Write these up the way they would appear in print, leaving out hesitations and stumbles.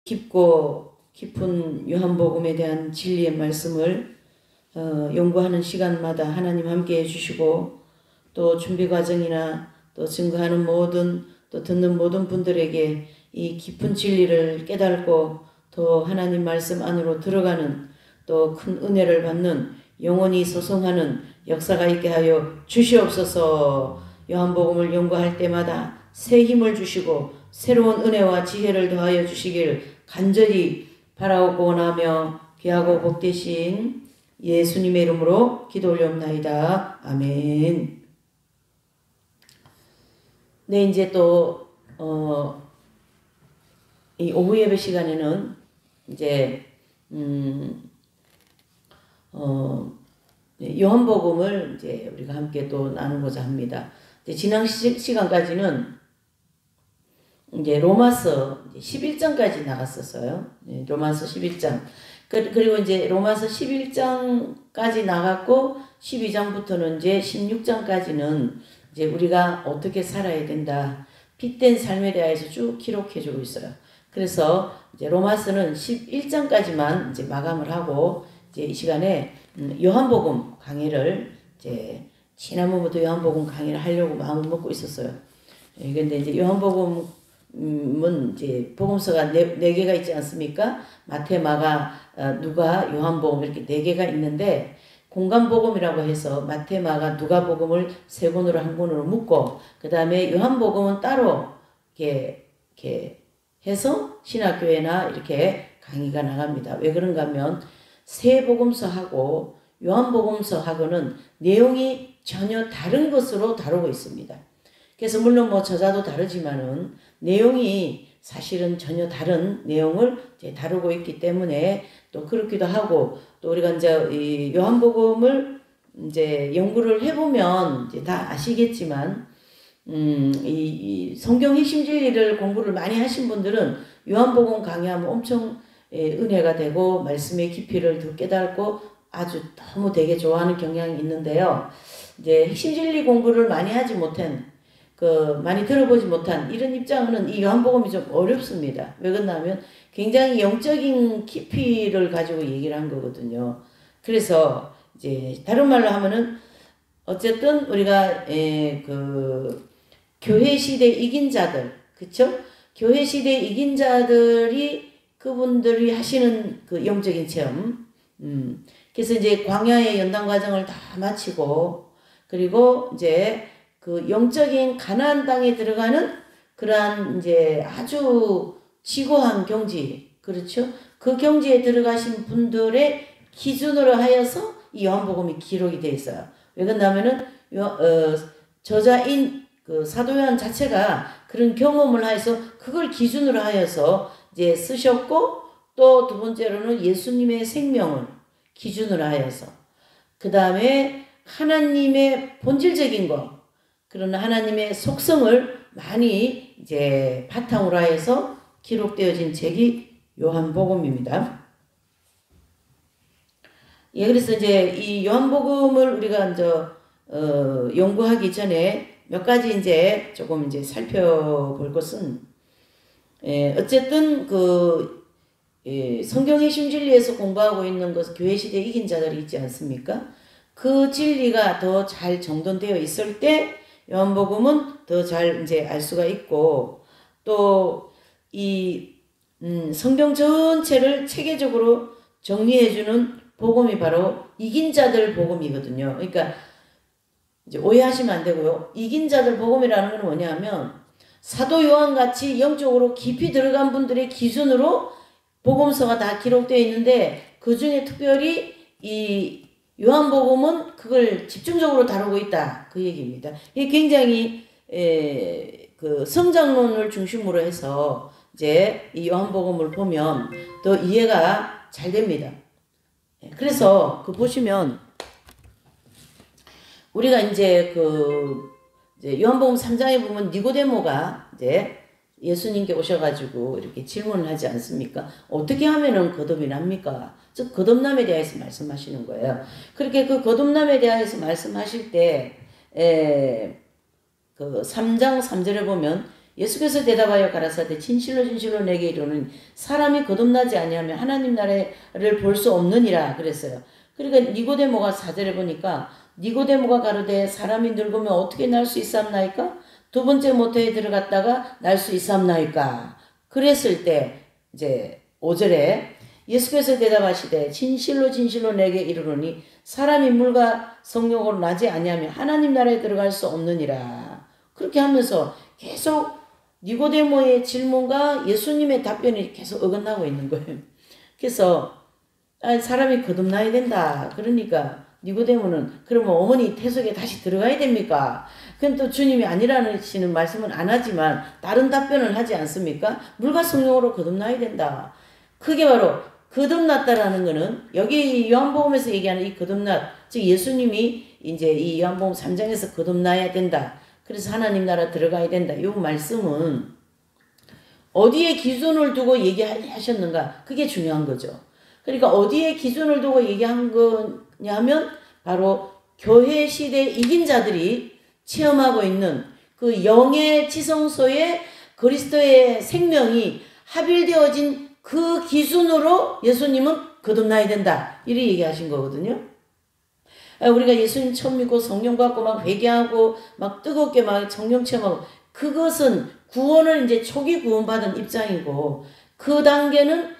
깊고 깊은 요한복음에 대한 진리의 말씀을 연구하는 시간마다 하나님 함께 해주시고 또 준비 과정이나 또 증거하는 모든 또 듣는 모든 분들에게 이 깊은 진리를 깨닫고 또 하나님 말씀 안으로 들어가는 또 큰 은혜를 받는 영원히 소성하는 역사가 있게 하여 주시옵소서. 요한복음을 연구할 때마다 새 힘을 주시고 새로운 은혜와 지혜를 더하여 주시길 간절히 바라옵고 원하며 귀하고 복되신 예수님의 이름으로 기도 올려옵나이다. 아멘. 네, 이제 또 이 오후 예배 시간에는 이제 요한복음을 이제 우리가 함께 또 나누고자 합니다. 이제 지난 시간까지는 이제 로마서 11장까지 나갔었어요. 네, 로마서 11장. 그리고 이제 로마서 11장까지 나갔고 12장부터는 이제 16장까지는 이제 우리가 어떻게 살아야 된다. 빛된 삶에 대해서 쭉 기록해주고 있어요. 그래서 이제 로마서는 11장까지만 이제 마감을 하고 이제 이 시간에 요한복음 강의를 이제 지난번부터 요한복음 강의를 하려고 마음을 먹고 있었어요. 그런데 이제 요한복음은 이제 복음서가 네 개가 있지 않습니까? 마태, 마가, 누가, 요한복음 이렇게 네 개가 있는데 공간복음이라고 해서 마태, 마가, 누가복음을 세 권으로 한 권으로 묶고 그 다음에 요한복음은 따로 이렇게 해서 신학교회나 이렇게 강의가 나갑니다. 왜 그런가 하면 새 복음서하고 요한복음서하고는 내용이 전혀 다른 것으로 다루고 있습니다. 그래서 물론 뭐 저자도 다르지만은 내용이 사실은 전혀 다른 내용을 이제 다루고 있기 때문에 또 그렇기도 하고 또 우리가 이제 이 요한복음을 이제 연구를 해보면 이제 다 아시겠지만 이 성경 핵심 진리를 공부를 많이 하신 분들은 요한복음 강의하면 엄청 은혜가 되고 말씀의 깊이를 더 깨닫고 아주 너무 되게 좋아하는 경향이 있는데요. 이제 핵심 진리 공부를 많이 하지 못한 많이 들어보지 못한 이런 입장은 이 요한복음이 좀 어렵습니다. 왜 그러냐면 굉장히 영적인 깊이를 가지고 얘기를 한 거거든요. 그래서 이제 다른 말로 하면은 어쨌든 우리가 교회 시대 이긴 자들, 그쵸? 교회 시대 이긴 자들이 그분들이 하시는 그 영적인 체험. 그래서 이제 광야의 연단 과정을 다 마치고 그리고 이제 그 영적인 가나안 땅에 들어가는 그러한 이제 아주 지고한 경지, 그렇죠? 그 경지에 들어가신 분들의 기준으로 하여서 이 요한복음이 기록이 되어 있어요. 왜 그러냐면은 저자인 그 사도 요한 자체가 그런 경험을 해서 그걸 기준으로 하여서 이제 쓰셨고 또 두 번째로는 예수님의 생명을 기준으로 하여서 그 다음에 하나님의 본질적인 것 그러나 하나님의 속성을 많이 이제 바탕으로 해서 기록되어진 책이 요한복음입니다. 예, 그래서 이제 이 요한복음을 우리가 이제 연구하기 전에 몇 가지 이제 조금 이제 살펴볼 것은 어쨌든 성경의 심진리에서 공부하고 있는 것은 교회 시대 이긴 자들이 있지 않습니까? 그 진리가 더 잘 정돈되어 있을 때 요한복음은 더 잘 이제 알 수가 있고 또 이 성경 전체를 체계적으로 정리해주는 복음이 바로 이긴 자들 복음이거든요. 그러니까 이제 오해하시면 안 되고요. 이긴 자들 복음이라는 건 뭐냐면 사도 요한같이 영적으로 깊이 들어간 분들의 기준으로 복음서가 다 기록되어 있는데 그 중에 특별히 이 요한복음은 그걸 집중적으로 다루고 있다. 그 얘기입니다. 이게 굉장히 그 성장론을 중심으로 해서 이제 이 요한복음을 보면 더 이해가 잘 됩니다. 그래서 보시면 우리가 이제 이제 요한복음 3장에 보면 니고데모가 이제 예수님께 오셔가지고 이렇게 질문을 하지 않습니까? 어떻게 하면은 거듭이 납니까? 즉 거듭남에 대해서 말씀하시는 거예요. 그렇게 그 거듭남에 대해서 말씀하실 때 그 3장 3절에 보면 예수께서 대답하여 가라사대 진실로 진실로 내게 이르노니 사람이 거듭나지 아니하면 하나님 나라를 볼 수 없느니라 그랬어요. 그러니까 니고데모가 4절에 보니까 니고데모가 가로되 사람이 늙으면 어떻게 날 수 있사옵나이까? 두 번째 모태에 들어갔다가 날 수 있사옵나이까? 그랬을 때 이제 5절에 예수께서 대답하시되 진실로 진실로 내게 이르노니 사람이 물과 성령으로 나지 아니하면 하나님 나라에 들어갈 수 없느니라. 그렇게 하면서 계속 니고데모의 질문과 예수님의 답변이 계속 어긋나고 있는 거예요. 그래서 사람이 거듭나야 된다. 그러니까 니고데모는 그러면 어머니 태속에 다시 들어가야 됩니까? 그건 또 주님이 아니라는 말씀은 안 하지만 다른 답변을 하지 않습니까? 물과 성령으로 거듭나야 된다. 그게 바로 거듭났다라는 거는 여기 요한복음에서 얘기하는 이 거듭났, 즉 예수님이 이제 이 요한복음 3장에서 거듭나야 된다. 그래서 하나님 나라 들어가야 된다. 이 말씀은 어디에 기준을 두고 얘기하셨는가? 그게 중요한 거죠. 그러니까 어디에 기준을 두고 얘기한 거냐면 바로 교회 시대 이긴 자들이 체험하고 있는 그 영의 지성소에 그리스도의 생명이 합일되어진 그 기준으로 예수님은 거듭나야 된다. 이렇게 얘기하신 거거든요. 우리가 예수님 처음 믿고 성령 받고 막 회개하고 막 뜨겁게 막 성령 체험하고 그것은 구원을 이제 초기 구원받은 입장이고 그 단계는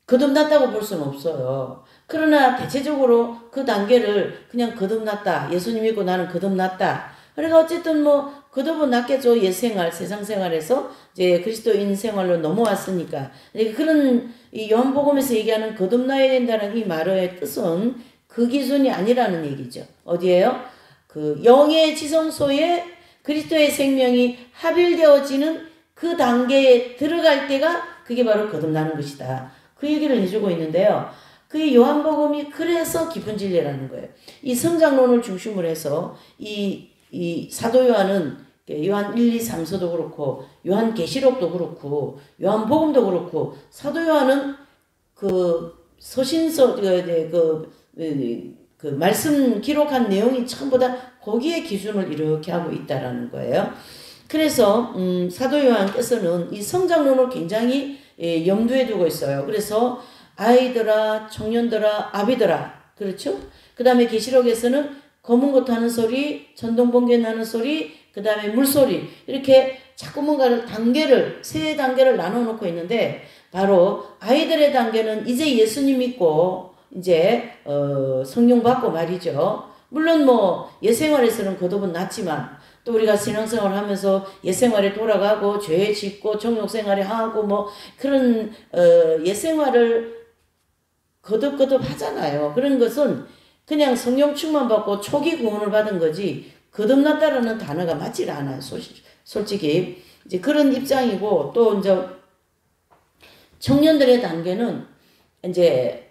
거듭났다고 볼 수는 없어요. 그러나 대체적으로 그 단계를 그냥 거듭났다. 예수님 믿고 나는 거듭났다. 그러니까 어쨌든 뭐 거듭은 났겠죠. 옛생활, 세상생활에서 이제 그리스도인 생활로 넘어왔으니까. 그런 이 요한복음에서 얘기하는 거듭나야 된다는 이 말의 뜻은 그 기준이 아니라는 얘기죠. 어디에요? 그 영의 지성소에 그리스도의 생명이 합일되어지는 그 단계에 들어갈 때가 그게 바로 거듭나는 것이다. 그 얘기를 해주고 있는데요. 그 요한복음이 그래서 깊은 진리라는 거예요. 이 성장론을 중심으로 해서 이 사도 요한은 요한 1, 2, 3서도 그렇고 요한계시록도 그렇고 요한복음도 그렇고 사도 요한은 그 서신서 그 말씀 기록한 내용이 전부 다 거기에 기준을 이렇게 하고 있다라는 거예요. 그래서 사도 요한께서는 이 성장론을 굉장히 염두에 두고 있어요. 그래서 아이들아, 청년들아, 아비들아, 그렇죠? 그 다음에 계시록에서는 검은 것 하는 소리, 천둥번개 나는 소리, 그 다음에 물소리, 이렇게 자꾸 뭔가를 세 단계를 나눠 놓고 있는데 바로 아이들의 단계는 이제 예수님 믿고 이제 성령 받고 말이죠. 물론 뭐 옛생활에서는 거듭은 났지만 또 우리가 신앙생활을 하면서 옛생활에 돌아가고 죄 짓고 정욕생활에 하고 뭐 그런 옛생활을 거듭 하잖아요. 그런 것은 그냥 성령 충만 받고 초기 구원을 받은 거지 거듭났다라는 단어가 맞질 않아요. 솔직히 이제 그런 입장이고 또 이제 청년들의 단계는 이제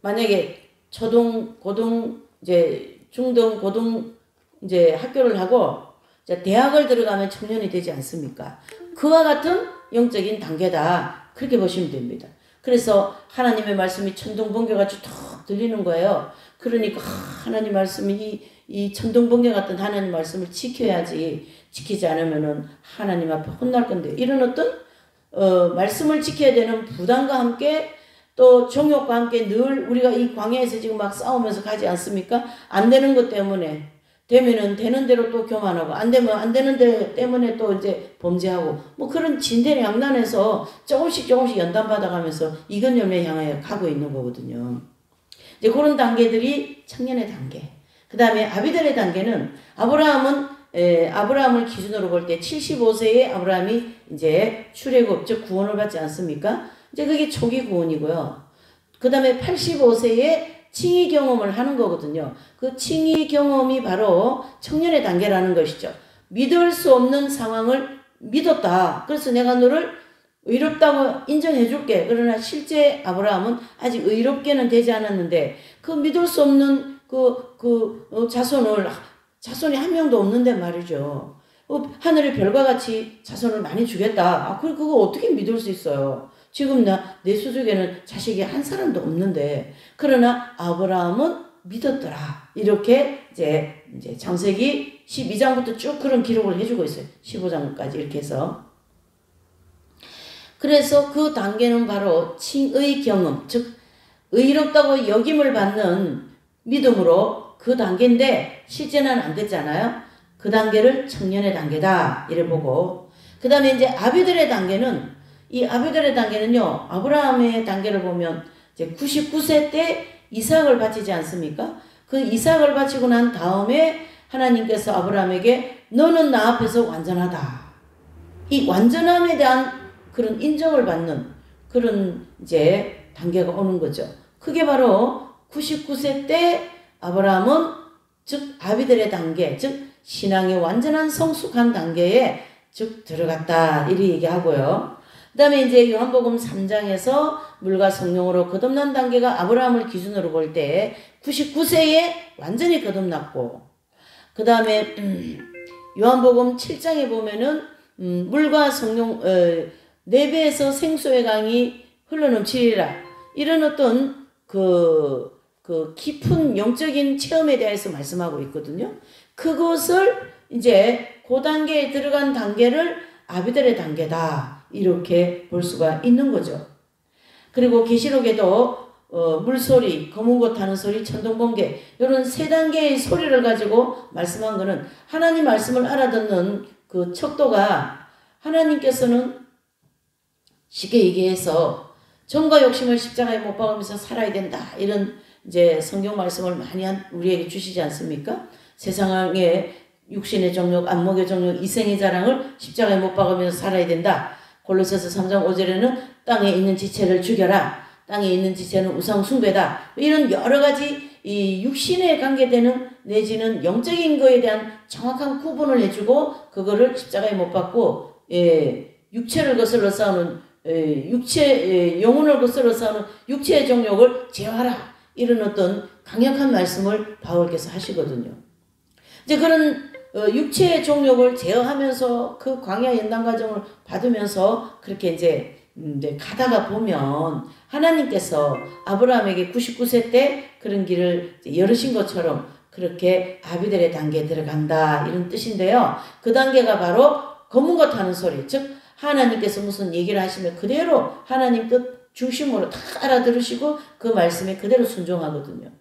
만약에 초등, 고등, 이제 중등, 고등 이제 학교를 하고 이제 대학을 들어가면 청년이 되지 않습니까? 그와 같은 영적인 단계다. 그렇게 보시면 됩니다. 그래서 하나님의 말씀이 천둥번개같이 턱 들리는 거예요. 그러니까 하나님 말씀이 이 천둥번개 같은 하나님 말씀을 지켜야지 지키지 않으면은 하나님 앞에 혼날 건데 이런 어떤 말씀을 지켜야 되는 부담과 함께 또 정욕과 함께 늘 우리가 이 광야에서 지금 막 싸우면서 가지 않습니까? 안 되는 것 때문에 되면은 되는 대로 또 교만하고 안 되면 안 되는 데 때문에 또 이제 범죄하고 뭐 그런 진대양난에서 조금씩 연단받아가면서 이근염에 향하여 가고 있는 거거든요. 이제 그런 단계들이 청년의 단계. 그 다음에 아비들의 단계는 아브라함을 기준으로 볼 때 75세에 아브라함이 이제 출애굽 즉 구원을 받지 않습니까? 이제 그게 초기 구원이고요. 그 다음에 85세에 칭의 경험을 하는 거거든요. 그 칭의 경험이 바로 청년의 단계라는 것이죠. 믿을 수 없는 상황을 믿었다. 그래서 내가 너를 의롭다고 인정해 줄게. 그러나 실제 아브라함은 아직 의롭게는 되지 않았는데 그 믿을 수 없는 자손이 한 명도 없는데 말이죠. 하늘의 별과 같이 자손을 많이 주겠다. 그거 어떻게 믿을 수 있어요? 지금 내 수족에는 자식이 한 사람도 없는데 그러나 아브라함은 믿었더라. 이렇게 이제 이제 창세기 12장부터 쭉 그런 기록을 해주고 있어요. 15장까지 이렇게 해서. 그래서 그 단계는 바로 칭의 경험, 즉 의롭다고 여김을 받는 믿음으로 그 단계인데 실제는 안 됐잖아요. 그 단계를 청년의 단계다 이래 보고, 그 다음에 이제 아비들의 단계는, 이 아비들의 단계는요, 아브라함의 단계를 보면 이제 99세 때 이삭을 바치지 않습니까? 그 이삭을 바치고 난 다음에 하나님께서 아브라함에게 너는 나 앞에서 완전하다. 이 완전함에 대한 그런 인정을 받는 그런 이제 단계가 오는 거죠. 그게 바로 99세 때 아브라함은 즉 아비들의 단계, 즉 신앙의 완전한 성숙한 단계에 즉 들어갔다 이렇게 얘기하고요. 그 다음에 이제 요한복음 3장에서 물과 성령으로 거듭난 단계가 아브라함을 기준으로 볼 때 99세에 완전히 거듭났고, 그 다음에 요한복음 7장에 보면은 물과 성령 4배에서 생수의 강이 흘러넘치리라 이런 어떤 그 깊은 영적인 체험에 대해서 말씀하고 있거든요. 그것을 이제 그 단계에 들어간 단계를 아비들의 단계다 이렇게 볼 수가 있는 거죠. 그리고 계시록에도 물소리, 검은 것 타는 소리, 천둥번개 이런 3단계의 소리를 가지고 말씀한 거는 하나님 말씀을 알아듣는 그 척도가, 하나님께서는 쉽게 얘기해서 정과 욕심을 십자가에 못 박으면서 살아야 된다 이런 이제 성경 말씀을 많이 우리에게 주시지 않습니까? 세상의 육신의 정욕, 안목의 정욕, 이생의 자랑을 십자가에 못 박으면서 살아야 된다. 골로새서 3장 5절에는 땅에 있는 지체를 죽여라. 땅에 있는 지체는 우상 숭배다. 이런 여러 가지 이 육신에 관계되는 내지는 영적인 거에 대한 정확한 구분을 해주고 그거를 십자가에 못 박고 육체를 거슬러 싸우는 영혼을 거슬러 싸우는 육체의 정욕을 제어하라. 이런 어떤 강력한 말씀을 바울께서 하시거든요. 이제 그런 육체의 정욕을 제어하면서 그 광야 연단 과정을 받으면서 그렇게 이제 가다가 보면 하나님께서 아브라함에게 99세 때 그런 길을 열으신 것처럼 그렇게 아비들의 단계에 들어간다 이런 뜻인데요. 그 단계가 바로 검은 것 하는 소리, 즉 하나님께서 무슨 얘기를 하시면 그대로 하나님 뜻 중심으로 다 알아들으시고 그 말씀에 그대로 순종하거든요.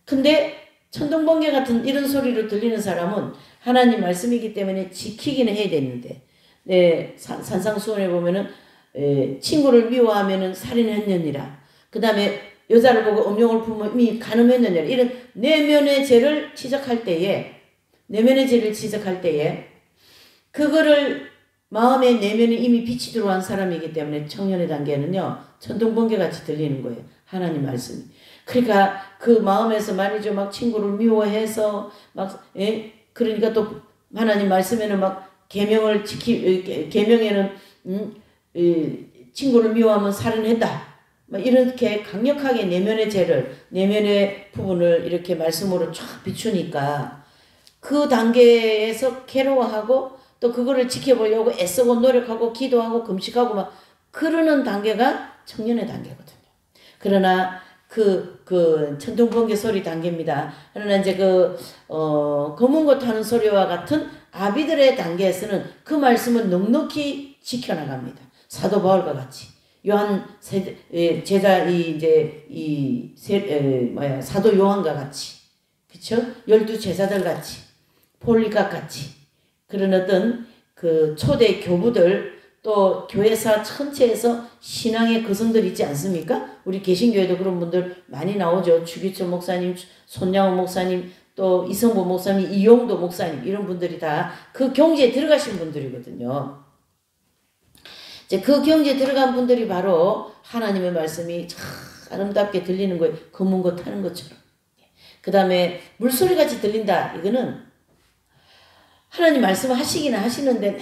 근데 천둥번개 같은 이런 소리로 들리는 사람은 하나님 말씀이기 때문에 지키기는 해야 되는데, 산상수훈에 보면은 친구를 미워하면은 살인했느니라. 그 다음에 여자를 보고 음욕을 품으면 이미 간음했느니라. 이런 내면의 죄를 지적할 때에 그거를 마음의 내면에 이미 빛이 들어온 사람이기 때문에 청년의 단계는요, 천둥번개 같이 들리는 거예요. 하나님 말씀이. 그러니까 그 마음에서 말이죠. 막 친구를 미워해서 그러니까 또 하나님 말씀에는 막 계명에는 친구를 미워하면 살인했다. 막 이렇게 강력하게 내면의 죄를, 내면의 부분을 이렇게 말씀으로 쫙 비추니까 그 단계에서 괴로워하고 또 그거를 지켜보려고 애쓰고 노력하고 기도하고 금식하고 막 그러는 단계가 청년의 단계거든요. 그러나 그 천둥번개 소리 단계입니다. 그러나 이제 검은 것 하는 소리와 같은 아비들의 단계에서는 그 말씀을 넉넉히 지켜나갑니다. 사도 바울과 같이. 요한 사도 요한과 같이. 그쵸? 12제자들 같이. 폴리각 같이. 그런 어떤 그 초대 교부들, 또 교회사 전체에서 신앙의 거성들 있지 않습니까? 우리 개신교회도 그런 분들 많이 나오죠. 주기철 목사님, 손양호 목사님, 또 이성보 목사님, 이용도 목사님, 이런 분들이 다 그 경지에 들어가신 분들이거든요. 이제 그 경지에 들어간 분들이 바로 하나님의 말씀이 참 아름답게 들리는 거예요. 검은 것 타는 것처럼. 그 다음에 물소리같이 들린다. 이거는 하나님 말씀을 하시기는 하시는데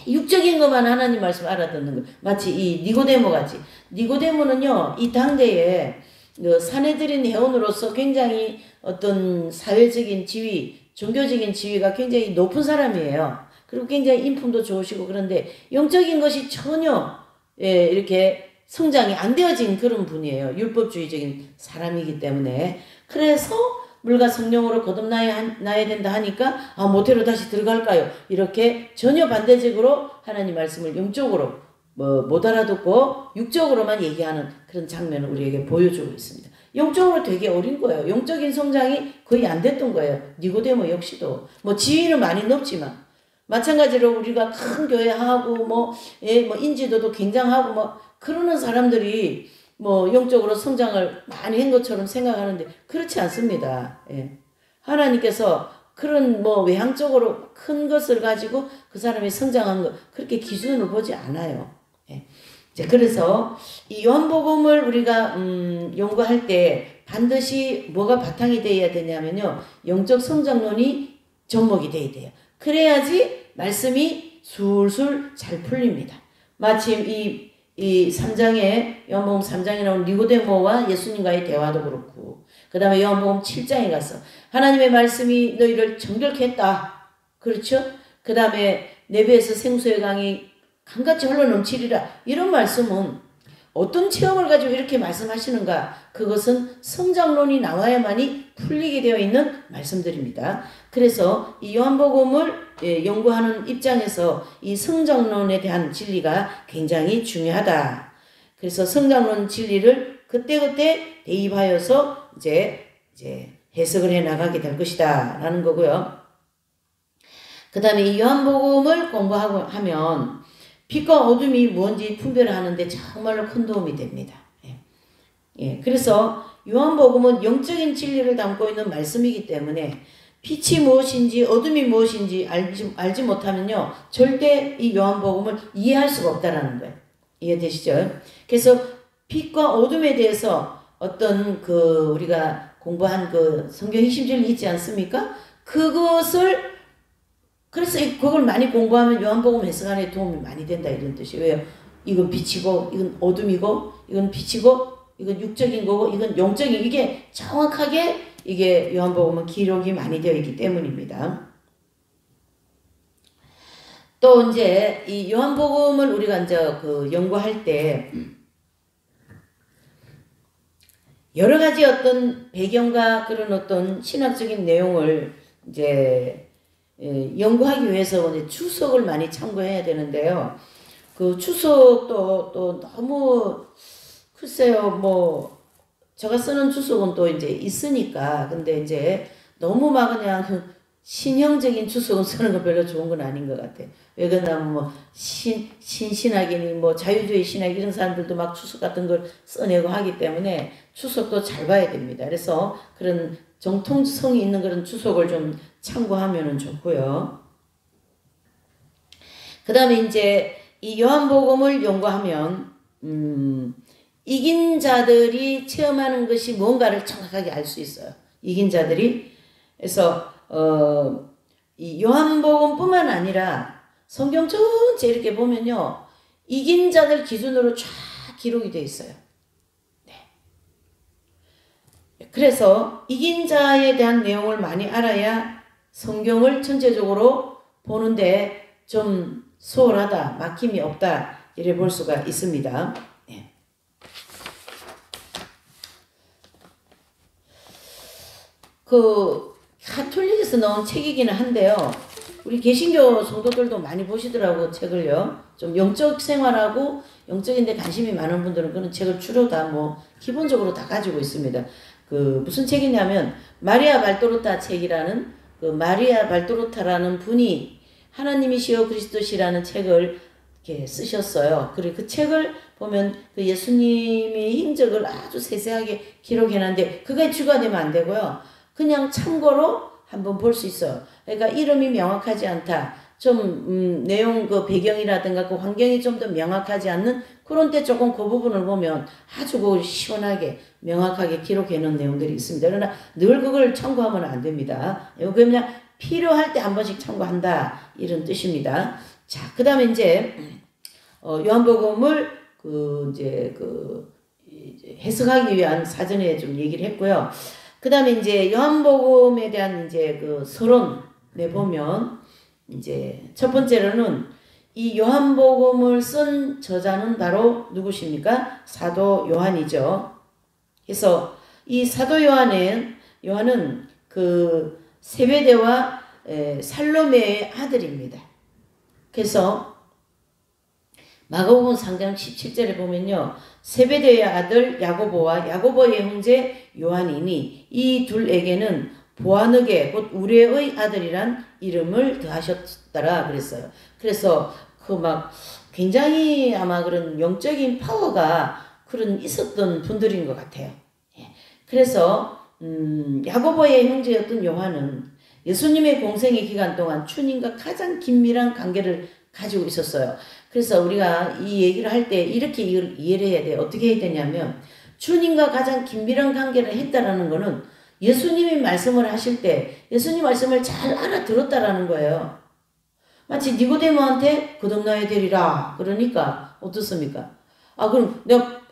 육적인 것만 하나님 말씀 알아듣는 거예요. 마치 이 니고데모 같이. 니고데모는요, 이 당대에 사내들인 회원으로서 굉장히 어떤 사회적인 지위, 종교적인 지위가 굉장히 높은 사람이에요. 그리고 굉장히 인품도 좋으시고 그런데 영적인 것이 전혀 이렇게 성장이 안 되어진 그런 분이에요. 율법주의적인 사람이기 때문에. 그래서 물과 성령으로 거듭나야 된다 하니까 모태로 다시 들어갈까요? 이렇게 전혀 반대적으로 하나님 말씀을 영적으로 못 알아듣고 육적으로만 얘기하는 그런 장면을 우리에게 보여주고 있습니다. 영적으로 되게 어린 거예요. 영적인 성장이 거의 안 됐던 거예요. 니고데모 역시도 지위는 많이 높지만 마찬가지로 우리가 큰 교회 하고 인지도도 굉장하고 그러는 사람들이 영적으로 성장을 많이 한 것처럼 생각하는데 그렇지 않습니다. 예. 하나님께서 그런 외향적으로 큰 것을 가지고 그 사람이 성장한 것 그렇게 기준으로 보지 않아요. 예. 그래서 이 요한복음을 우리가 연구할 때 반드시 뭐가 바탕이 되어야 되냐면요. 영적 성장론이 접목이 되어야 돼요. 그래야지 말씀이 술술 잘 풀립니다. 마침 이 3장에 요한복음 3장에 나온 니고데모와 예수님과의 대화도 그렇고 그 다음에 요한복음 7장에 가서 하나님의 말씀이 너희를 정결케 했다. 그렇죠? 그 다음에 내배에서 생수의 강이 강같이 흘러넘치리라. 이런 말씀은 어떤 체험을 가지고 이렇게 말씀하시는가? 그것은 성장론이 나와야만이 풀리게 되어 있는 말씀들입니다. 그래서 이 요한복음을 연구하는 입장에서 이 성장론에 대한 진리가 굉장히 중요하다. 그래서 성장론 진리를 그때그때 대입하여서 이제 해석을 해 나가게 될 것이다 라는 거고요. 그 다음에 이 요한복음을 공부하고 하면 빛과 어둠이 뭔지 분별하는데 정말로 큰 도움이 됩니다. 예. 그래서 요한복음은 영적인 진리를 담고 있는 말씀이기 때문에 빛이 무엇인지 어둠이 무엇인지 알지 못하면요. 절대 이 요한복음을 이해할 수가 없다라는 거예요. 이해되시죠? 그래서 빛과 어둠에 대해서 어떤 우리가 공부한 성경 핵심절이 있지 않습니까? 그래서 그걸 많이 공부하면 요한복음 해석하는 데 도움이 많이 된다 이런 뜻이에요. 왜요? 이건 빛이고 이건 어둠이고 이건 빛이고 이건 육적인 거고 이건 영적인 이게 정확하게 이게 요한복음은 기록이 많이 되어 있기 때문입니다. 또 이제 이 요한복음을 우리가 이제 연구할 때 여러 가지 어떤 배경과 그런 어떤 신학적인 내용을 이제 연구하기 위해서 주석을 많이 참고해야 되는데요. 그 주석도 또 너무 글쎄요 제가 쓰는 주석은 또 이제 있으니까 근데 이제 너무 막 그냥 신형적인 주석은 쓰는 거 별로 좋은 건 아닌 것 같아요. 왜 그러냐면 신신학이니 자유주의 신학 이런 사람들도 막 주석 같은 걸 써내고 하기 때문에 주석도 잘 봐야 됩니다. 그래서 그런 정통성이 있는 그런 주석을 좀 참고하면 좋고요. 그 다음에 이제 이 요한복음을 연구하면 이긴 자들이 체험하는 것이 뭔가를 정확하게 알 수 있어요. 이긴 자들이. 그래서 이 요한복음뿐만 아니라 성경 전체 이렇게 보면요. 이긴 자들 기준으로 쫙 기록이 되어 있어요. 네. 그래서 이긴 자에 대한 내용을 많이 알아야 성경을 전체적으로 보는데 좀 수월하다, 막힘이 없다 이래 볼 수가 있습니다. 네. 가톨릭에서 나온 책이기는 한데요. 우리 개신교 성도들도 많이 보시더라고 책을요. 좀 영적 생활하고 영적인 데 관심이 많은 분들은 그런 책을 주로 다 기본적으로 다 가지고 있습니다. 무슨 책이냐면 마리아 발도르타 책이라는 마리아 발도르타라는 분이 하나님이시여 그리스도시라는 책을 이렇게 쓰셨어요. 그리고 그 책을 보면 예수님의 행적을 아주 세세하게 기록해놨는데 그게 주가 되면 안 되고요. 그냥 참고로 한번 볼 수 있어요. 그러니까 이름이 명확하지 않다. 좀 내용 배경이라든가 환경이 좀 더 명확하지 않는 그런 때 조금 그 부분을 보면 아주 시원하게 명확하게 기록해 놓은 내용들이 있습니다. 그러나 늘 그걸 참고하면 안 됩니다. 그냥 필요할 때 한 번씩 참고한다 이런 뜻입니다. 자, 그 다음에 이제 요한복음을 해석하기 위한 사전에 좀 얘기를 했고요. 그 다음에 이제 요한복음에 대한 이제 서론에 보면 이제 첫 번째로는 이 요한복음을 쓴 저자는 바로 누구십니까? 사도 요한이죠. 그래서 이 사도 요한은 그 세베대와 살로메의 아들입니다. 그래서 마가복음 3장 17절에 보면요. 세베대의 아들 야고보와 야고보의 형제 요한이니 이 둘에게는 보아느게 곧 우레의 아들이란 이름을 더하셨더라 그랬어요. 그래서 그 막 굉장히 아마 그런 영적인 파워가 그런 있었던 분들인 것 같아요. 그래서 야고보의 형제였던 요한은 예수님의 공생의 기간 동안 주님과 가장 긴밀한 관계를 가지고 있었어요. 그래서 우리가 이 얘기를 할 때 이렇게 이해를 해야 돼요. 어떻게 해야 되냐면 주님과 가장 긴밀한 관계를 했다라는 거는 예수님이 말씀을 하실 때 예수님 말씀을 잘 알아들었다라는 거예요. 마치 니고데모한테 거듭나야 되리라. 그러니까 어떻습니까? 아 그럼 내가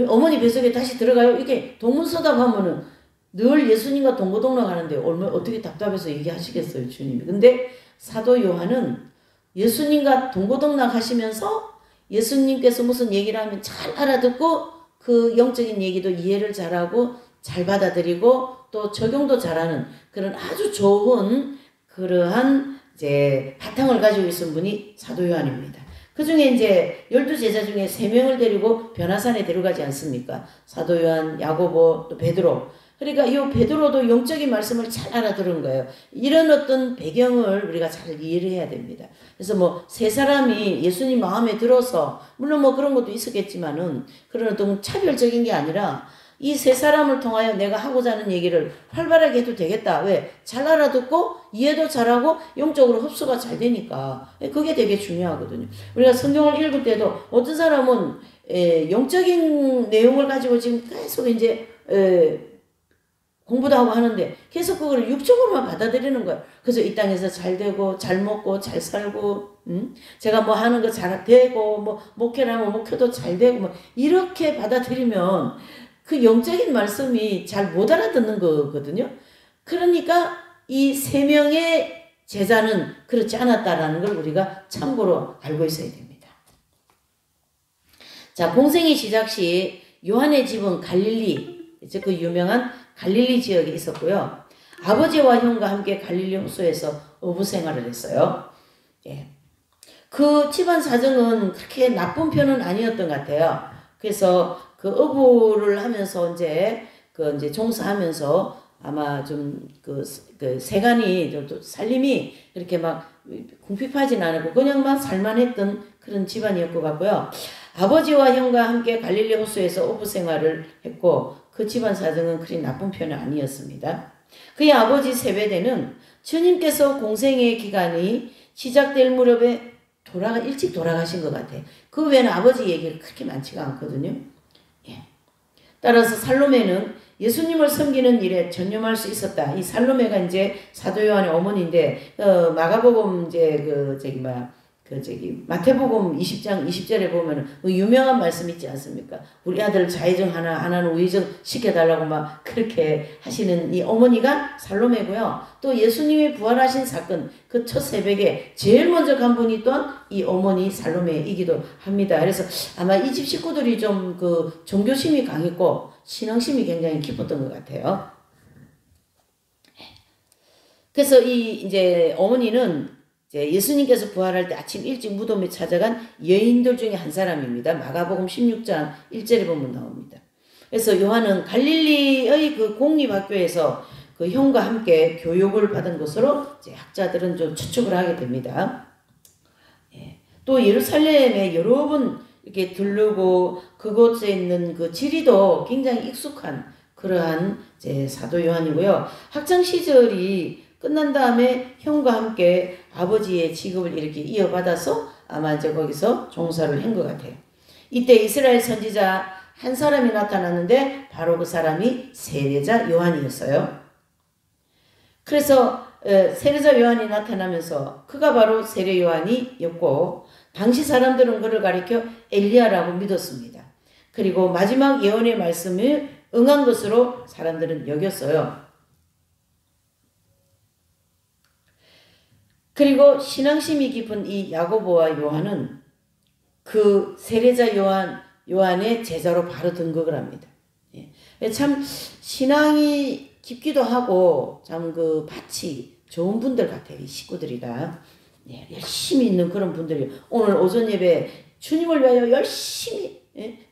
어머니 뱃속에 다시 들어가요? 이렇게 동문서답하면은 늘 예수님과 동고동락 하는데 얼마나 어떻게 답답해서 얘기하시겠어요, 주님이. 근데 사도 요한은 예수님과 동고동락 하시면서 예수님께서 무슨 얘기를 하면 잘 알아듣고 그 영적인 얘기도 이해를 잘하고 잘 받아들이고 또 적용도 잘하는 그런 아주 좋은 그러한 이제 바탕을 가지고 있은 분이 사도 요한입니다. 그 중에 이제 12제자 중에 3명을 데리고 변화산에 데려가지 않습니까? 사도 요한, 야고보, 또 베드로. 그러니까 이 베드로도 영적인 말씀을 잘 알아들은 거예요. 이런 어떤 배경을 우리가 잘 이해를 해야 됩니다. 그래서 뭐 세 사람이 예수님 마음에 들어서 물론 뭐 그런 것도 있었겠지만은 그런 어떤 차별적인 게 아니라 이 세 사람을 통하여 내가 하고자 하는 얘기를 활발하게 해도 되겠다. 왜? 잘 알아듣고 이해도 잘하고 영적으로 흡수가 잘 되니까. 그게 되게 중요하거든요. 우리가 성경을 읽을 때도 어떤 사람은 영적인 내용을 가지고 지금 계속 이제 공부도 하고 하는데 계속 그걸 육적으로만 받아들이는 거예요. 그래서 이 땅에서 잘 되고 잘 먹고 잘 살고 제가 뭐 하는 거 잘 되고 뭐 목회를 하면 목회도 잘 되고 뭐 이렇게 받아들이면 그 영적인 말씀이 잘 못 알아듣는 거거든요. 그러니까 이 3명의 제자는 그렇지 않았다라는 걸 우리가 참고로 알고 있어야 됩니다. 자, 공생의 시작 시 요한의 집은 갈릴리, 이제 그 유명한 갈릴리 지역에 있었고요. 아버지와 형과 함께 갈릴리 호수에서 어부 생활을 했어요. 예. 그 집안 사정은 그렇게 나쁜 편은 아니었던 것 같아요. 그래서 그 어부를 하면서 이제 종사하면서 아마 좀 그 세간이 좀 살림이 그렇게 막 궁핍하진 않았고 그냥만 살만했던 그런 집안이었고 같고요. 아버지와 형과 함께 갈릴리 호수에서 어부 생활을 했고 그 집안 사정은 그리 나쁜 편은 아니었습니다. 그의 아버지 세베대는 주님께서 공생의 기간이 시작될 무렵에 일찍 돌아가신 것 같아요. 그 외에는 아버지 얘기가 그렇게 많지가 않거든요. 예. 따라서 살로메는 예수님을 섬기는 일에 전념할 수 있었다. 이 살로메가 이제 사도 요한의 어머니인데 마가복음 마태복음 20장 20절에 보면은 유명한 말씀 있지 않습니까? 우리 아들 자의정 하나는 우의정 시켜달라고 막 그렇게 하시는 이 어머니가 살로메고요. 또 예수님이 부활하신 사건 그 첫 새벽에 제일 먼저 간 분이 또한 이 어머니 살로메이기도 합니다. 그래서 아마 이 집 식구들이 좀 그 종교심이 강했고 신앙심이 굉장히 깊었던 것 같아요. 그래서 이 이제 어머니는 예수님께서 부활할 때 아침 일찍 무덤에 찾아간 여인들 중에 한 사람입니다. 마가복음 16장 1절에 보면 나옵니다. 그래서 요한은 갈릴리의 그 공립학교에서 그 형과 함께 교육을 받은 것으로 이제 학자들은 좀 추측을 하게 됩니다. 예. 또 예루살렘에 여러 번 이렇게 들르고 그곳에 있는 그 지리도 굉장히 익숙한 그러한 이제 사도 요한이고요. 학창 시절이 끝난 다음에 형과 함께 아버지의 직업을 이렇게 이어받아서 아마 이제 거기서 종사를 한 것 같아요. 이때 이스라엘 선지자 한 사람이 나타났는데 바로 그 사람이 세례자 요한이었어요. 그래서 세례자 요한이 나타나면서 그가 바로 세례 요한이었고 당시 사람들은 그를 가리켜 엘리야라고 믿었습니다. 그리고 마지막 예언의 말씀을 응한 것으로 사람들은 여겼어요. 그리고 신앙심이 깊은 이 야고보와 요한은 그 세례자 요한의 제자로 바로 등극을 합니다. 예. 참 신앙이 깊기도 하고 참 그 밭이 좋은 분들 같아요. 이 식구들이가. 예, 열심히 있는 그런 분들이 오늘 오전 예배 주님을 위하여 열심히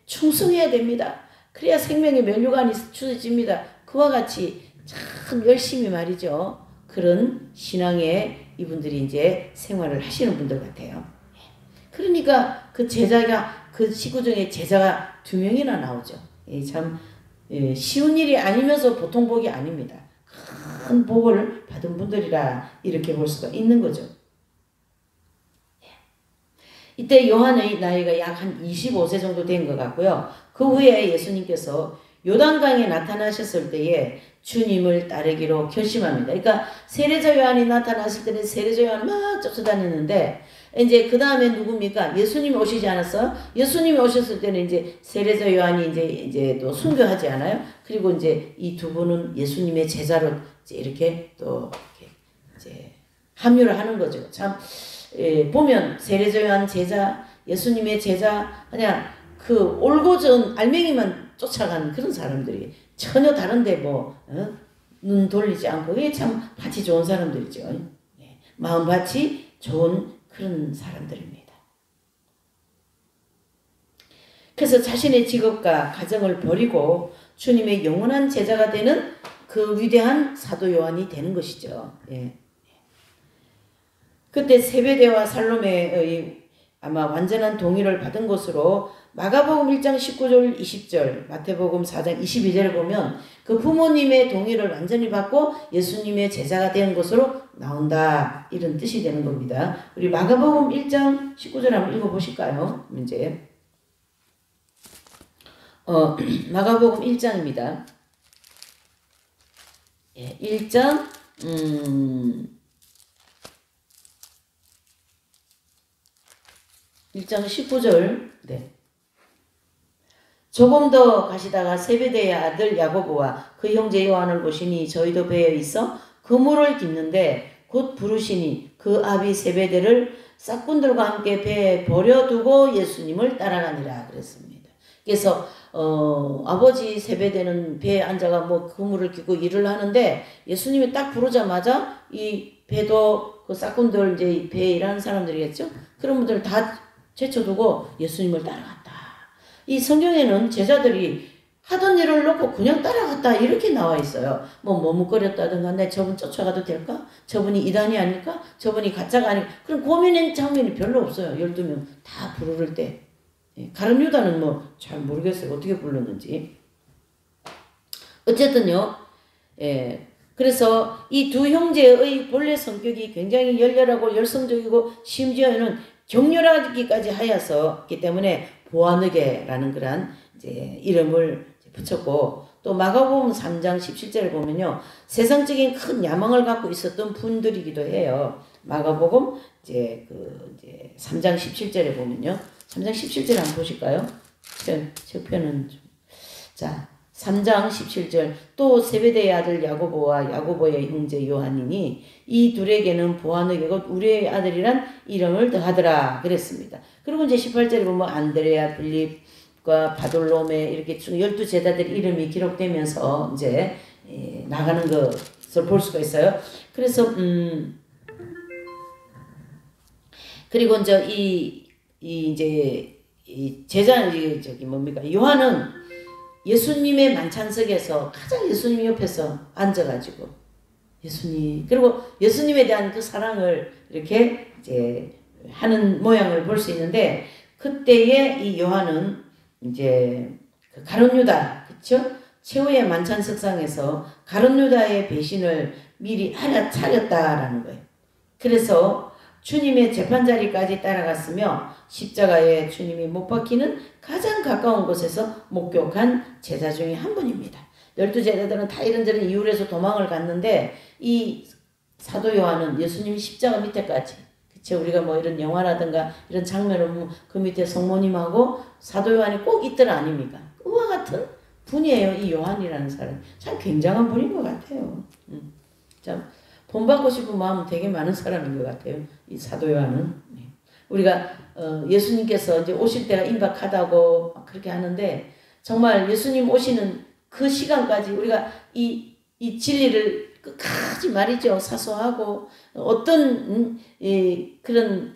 충성해야 됩니다. 그래야 생명의 면류관이 주어집니다. 그와 같이 참 열심히 말이죠. 그런 신앙의 이분들이 이제 생활을 하시는 분들 같아요. 그러니까 그 제자가 그 식구 중에 제자가 2명이나 나오죠. 참 쉬운 일이 아니면서 보통 복이 아닙니다. 큰 복을 받은 분들이라 이렇게 볼 수가 있는 거죠. 이때 요한의 나이가 약 한 25세 정도 된 것 같고요. 그 후에 예수님께서 요단강에 나타나셨을 때에 주님을 따르기로 결심합니다. 그러니까 세례자 요한이 나타났을 때는 세례자 요한 막 쫓아다녔는데 이제 그 다음에 누굽니까? 예수님이 오시지 않았어요? 예수님이 오셨을 때는 이제 세례자 요한이 이제 또 순교하지 않아요? 그리고 이제 이 2분은 예수님의 제자로 이렇게 또 이렇게 이제 합류를 하는 거죠. 참 보면 세례자 요한 제자, 예수님의 제자 그냥 그 올고전 알맹이만 쫓아가는 그런 사람들이 전혀 다른데 눈 돌리지 않고 이게 참 밭이 좋은 사람들이죠. 마음밭이 좋은 그런 사람들입니다. 그래서 자신의 직업과 가정을 버리고 주님의 영원한 제자가 되는 그 위대한 사도 요한이 되는 것이죠. 그때 세베대와 살로메의 아마 완전한 동의를 받은 것으로 마가복음 1장 19절 20절 마태복음 4장 22절을 보면 그 부모님의 동의를 완전히 받고 예수님의 제자가 된 것으로 나온다. 이런 뜻이 되는 겁니다. 우리 마가복음 1장 19절 한번 읽어보실까요? 이제 마가복음 1장입니다. 1장 1장 19절 조금 더 가시다가 세베대의 아들 야고보와 그 형제 요한을 보시니 저희도 배에 있어 그물을 깁는데 곧 부르시니 그 아비 세베대를 싹꾼들과 함께 배에 버려두고 예수님을 따라가니라 그랬습니다. 그래서 아버지 세베대는 배에 앉아가 그물을 깃고 일을 하는데 예수님이 딱 부르자마자 이 배도 그 싹꾼들 이제 배에 일하는 사람들이겠죠. 그런 분들을 다 제쳐두고 예수님을 따라갔다. 이 성경에는 제자들이 하던 일을 놓고 그냥 따라갔다 이렇게 나와 있어요. 머뭇거렸다든가 내 저분 쫓아가도 될까? 저분이 이단이 아닐까? 저분이 가짜가 아닐까? 그런 고민의 장면이 별로 없어요. 12명 다 부를 때. 가룟 유다는 잘 모르겠어요. 어떻게 불렀는지. 어쨌든요. 그래서 이 2 형제의 본래 성격이 굉장히 열렬하고 열성적이고 심지어는 격렬하기까지 하였었기 때문에 보아느게라는 그런 이제 이름을 붙였고 또 마가복음 3장 17절을 보면요. 세상적인 큰 야망을 갖고 있었던 분들이기도 해요. 마가복음 이제 3장 17절에 보면요. 3장 17절 한번 보실까요? 제 편은 좀. 자, 3장 17절 또 세베대의 아들 야고보와 야고보의 형제 요한이니 이 둘에게는 보아느게 곧 우리의 아들이란 이름을 더하더라 그랬습니다. 그리고 이제 18절에 보면 안드레아, 빌립과 바돌로메 이렇게 12제자들 이름이 기록되면서 이제 나가는 것을 볼 수가 있어요. 그래서 그리고 이제 이 제자 요한은 예수님의 만찬석에서 가장 예수님 옆에서 앉아가지고 예수님 그리고 예수님에 대한 그 사랑을 이렇게 이제 하는 모양을 볼 수 있는데 그때의 이 요한은 이제 그 가룟 유다 그쵸? 최후의 만찬석상에서 가룟 유다의 배신을 미리 알아차렸다라는 거예요. 그래서 주님의 재판자리까지 따라갔으며 십자가에 주님이 못 박히는 가장 가까운 곳에서 목격한 제자 중에 한 분입니다. 12제자들은 다 이런저런 이유로 해서 도망을 갔는데 이 사도 요한은 예수님이 십자가 밑에까지 그쵸? 우리가 이런 영화라든가 이런 장면을 보면 그 밑에 성모님하고 사도 요한이 꼭 있들 아닙니까? 그와 같은 분이에요. 이 요한이라는 사람. 참 굉장한 분인 것 같아요. 참 본받고 싶은 마음은 되게 많은 사람인 것 같아요. 이 사도 요한은. 우리가 예수님께서 이제 오실 때가 임박하다고 그렇게 하는데 정말 예수님 오시는 그 시간까지 우리가 이 진리를 끝까지 말이죠. 사소하고 어떤 그런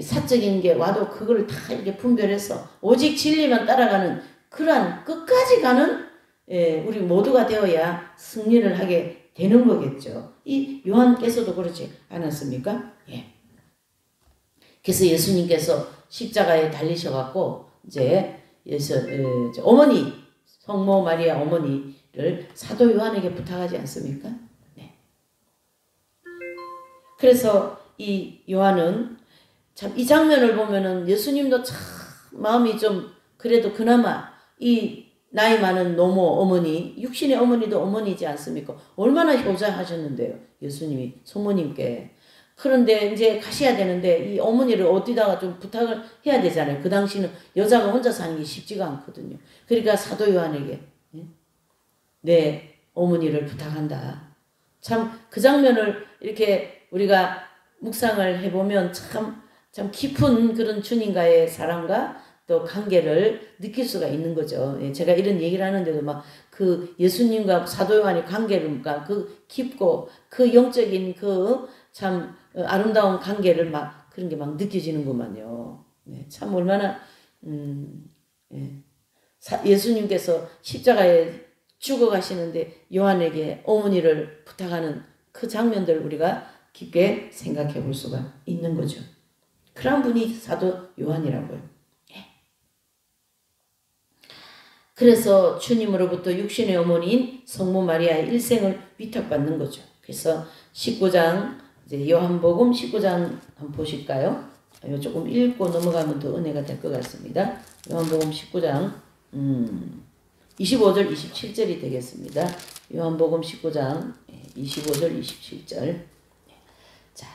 사적인 게 와도 그걸 다 이렇게 분별해서 오직 진리만 따라가는 그러한 끝까지 가는 우리 모두가 되어야 승리를 하게 되는 거겠죠. 이 요한께서도 그렇지 않았습니까? 예. 그래서 예수님께서 십자가에 달리셔갖고 이제 어머니 성모 마리아 어머니를 사도 요한에게 부탁하지 않습니까? 네. 그래서 이 요한은 참 이 장면을 보면은 예수님도 참 마음이 좀 그래도 그나마 이 나이 많은 노모 어머니, 육신의 어머니도 어머니지 않습니까? 얼마나 효자하셨는데요. 예수님이 소모님께. 그런데 이제 가셔야 되는데 이 어머니를 어디다가 좀 부탁을 해야 되잖아요. 그 당시는 여자가 혼자 사는 게 쉽지가 않거든요. 그러니까 사도 요한에게 내 어머니를 부탁한다. 참 그 장면을 이렇게 우리가 묵상을 해보면 참 깊은 그런 주님과의 사랑과 또 관계를 느낄 수가 있는 거죠. 제가 이런 얘기를 하는데도 막 그 예수님과 사도 요한의 관계를 그 깊고 그 영적인 그 참 아름다운 관계를 막 그런 게 막 느껴지는구만요. 참 얼마나 예수님께서 십자가에 죽어가시는데 요한에게 어머니를 부탁하는 그 장면들을 우리가 깊게 생각해 볼 수가 있는 거죠. 그런 분이 사도 요한이라고요. 그래서 주님으로부터 육신의 어머니인 성모 마리아의 일생을 위탁받는 거죠. 그래서 19장 이제 요한복음 19장 한번 보실까요? 조금 읽고 넘어가면 더 은혜가 될 것 같습니다. 요한복음 19장 25절 27절이 되겠습니다. 요한복음 19장 25절 27절. 자,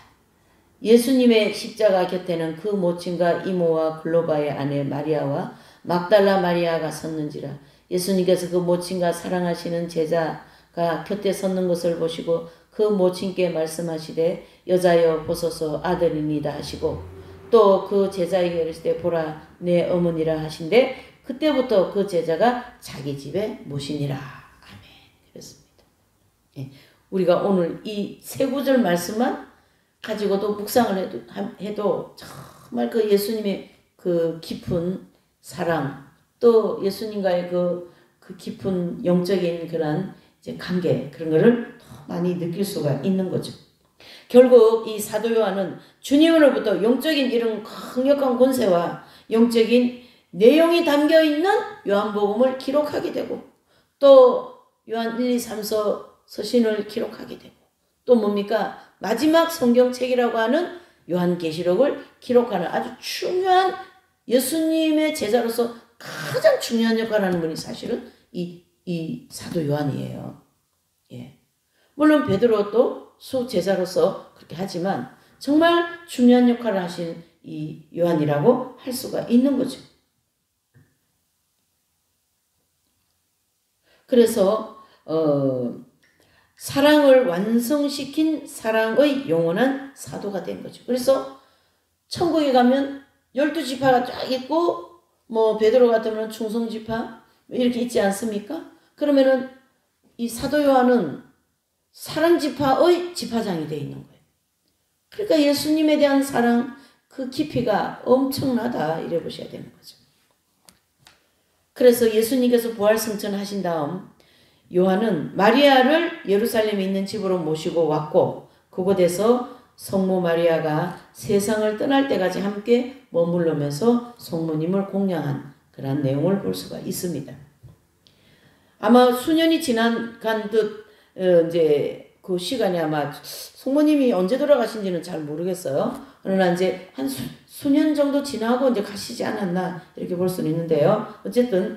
예수님의 십자가 곁에는 그 모친과 이모와 글로바의 아내 마리아와 막달라 마리아가 섰는지라. 예수님께서 그 모친과 사랑하시는 제자가 곁에 섰는 것을 보시고 그 모친께 말씀하시되 여자여 보소서 아들이니다 하시고 또 그 제자에게 이르시되 보라 내 어머니라 하신데 그때부터 그 제자가 자기 집에 모시니라. 아멘. 그렇습니다. 예, 우리가 오늘 이 세 구절 말씀만 가지고도 묵상을 해도 정말 그 예수님의 그 깊은 사랑 또 예수님과의 그 깊은 영적인 그런 이제 관계 그런 거를 더 많이 느낄 수가 있는 거죠. 결국 이 사도 요한은 주님으로부터 영적인 이런 강력한 권세와 영적인 내용이 담겨 있는 요한복음을 기록하게 되고 또 요한 1, 2, 3서 서신을 기록하게 되고 또 뭡니까? 마지막 성경책이라고 하는 요한계시록을 기록하는 아주 중요한 예수님의 제자로서 가장 중요한 역할을 하는 분이 사실은 이 사도 요한이에요. 예. 물론 베드로도 수제자로서 그렇게 하지만 정말 중요한 역할을 하신 이 요한이라고 할 수가 있는 거죠. 그래서 사랑을 완성시킨 사랑의 영원한 사도가 된 거죠. 그래서 천국에 가면 12지파가 쫙 있고 뭐 베드로 같으면 충성지파 이렇게 있지 않습니까? 그러면은 이 사도 요한은 사랑지파의 지파장이 되어 있는 거예요. 그러니까 예수님에 대한 사랑 그 깊이가 엄청나다 이래 보셔야 되는 거죠. 그래서 예수님께서 부활승천하신 다음 요한은 마리아를 예루살렘에 있는 집으로 모시고 왔고 그곳에서 성모 마리아가 세상을 떠날 때까지 함께 머물러면서 성모님을 공양한 그런 내용을 볼 수가 있습니다. 아마 수년이 지나간 듯 이제 그 시간이 아마 성모님이 언제 돌아가신지는 잘 모르겠어요. 그러나 이제 한 수년 정도 지나고 이제 가시지 않았나 이렇게 볼 수는 있는데요. 어쨌든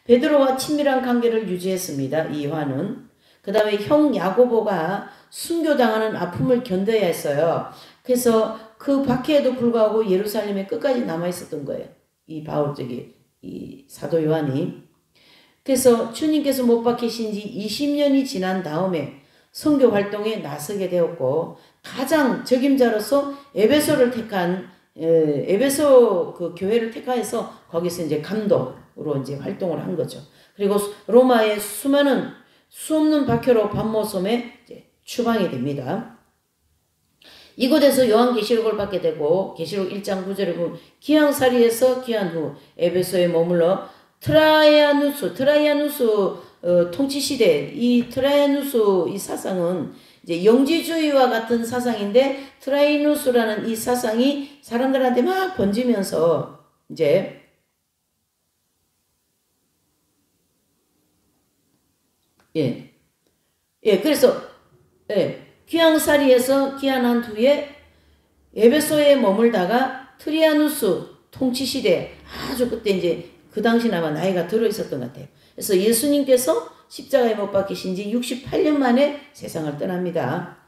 베드로와 친밀한 관계를 유지했습니다. 이 요한은. 그 다음에 형 야고보가 순교당하는 아픔을 견뎌야 했어요. 그래서 그 박해에도 불구하고 예루살렘에 끝까지 남아 있었던 거예요. 이 이 사도 요한이. 그래서 주님께서 못 박히신 지 20년이 지난 다음에 선교 활동에 나서게 되었고 가장 적임자로서 에베소를 택한 에베소 그 교회를 택하여서 거기서 이제 감독으로 이제 활동을 한 거죠. 그리고 로마의 수많은 수 없는 박해로 반모섬에 추방이 됩니다. 이곳에서 요한계시록을 받게 되고 계시록 1장 9절에 보면 기왕살이에서 귀한 후 에베소에 머물러 트라이아누스 통치시대 이 트라이아누스 이 사상은 이제 영지주의와 같은 사상인데 트라이누스라는 이 사상이 사람들한테 막 번지면서 이제 그래서 귀양살이에서 귀환한 후에 에베소에 머물다가 트리아누스 통치시대 아주 그때 이제 그 당시 아마 나이가 들어 있었던 것 같아요. 그래서 예수님께서 십자가에 못 박히신 지 68년 만에 세상을 떠납니다.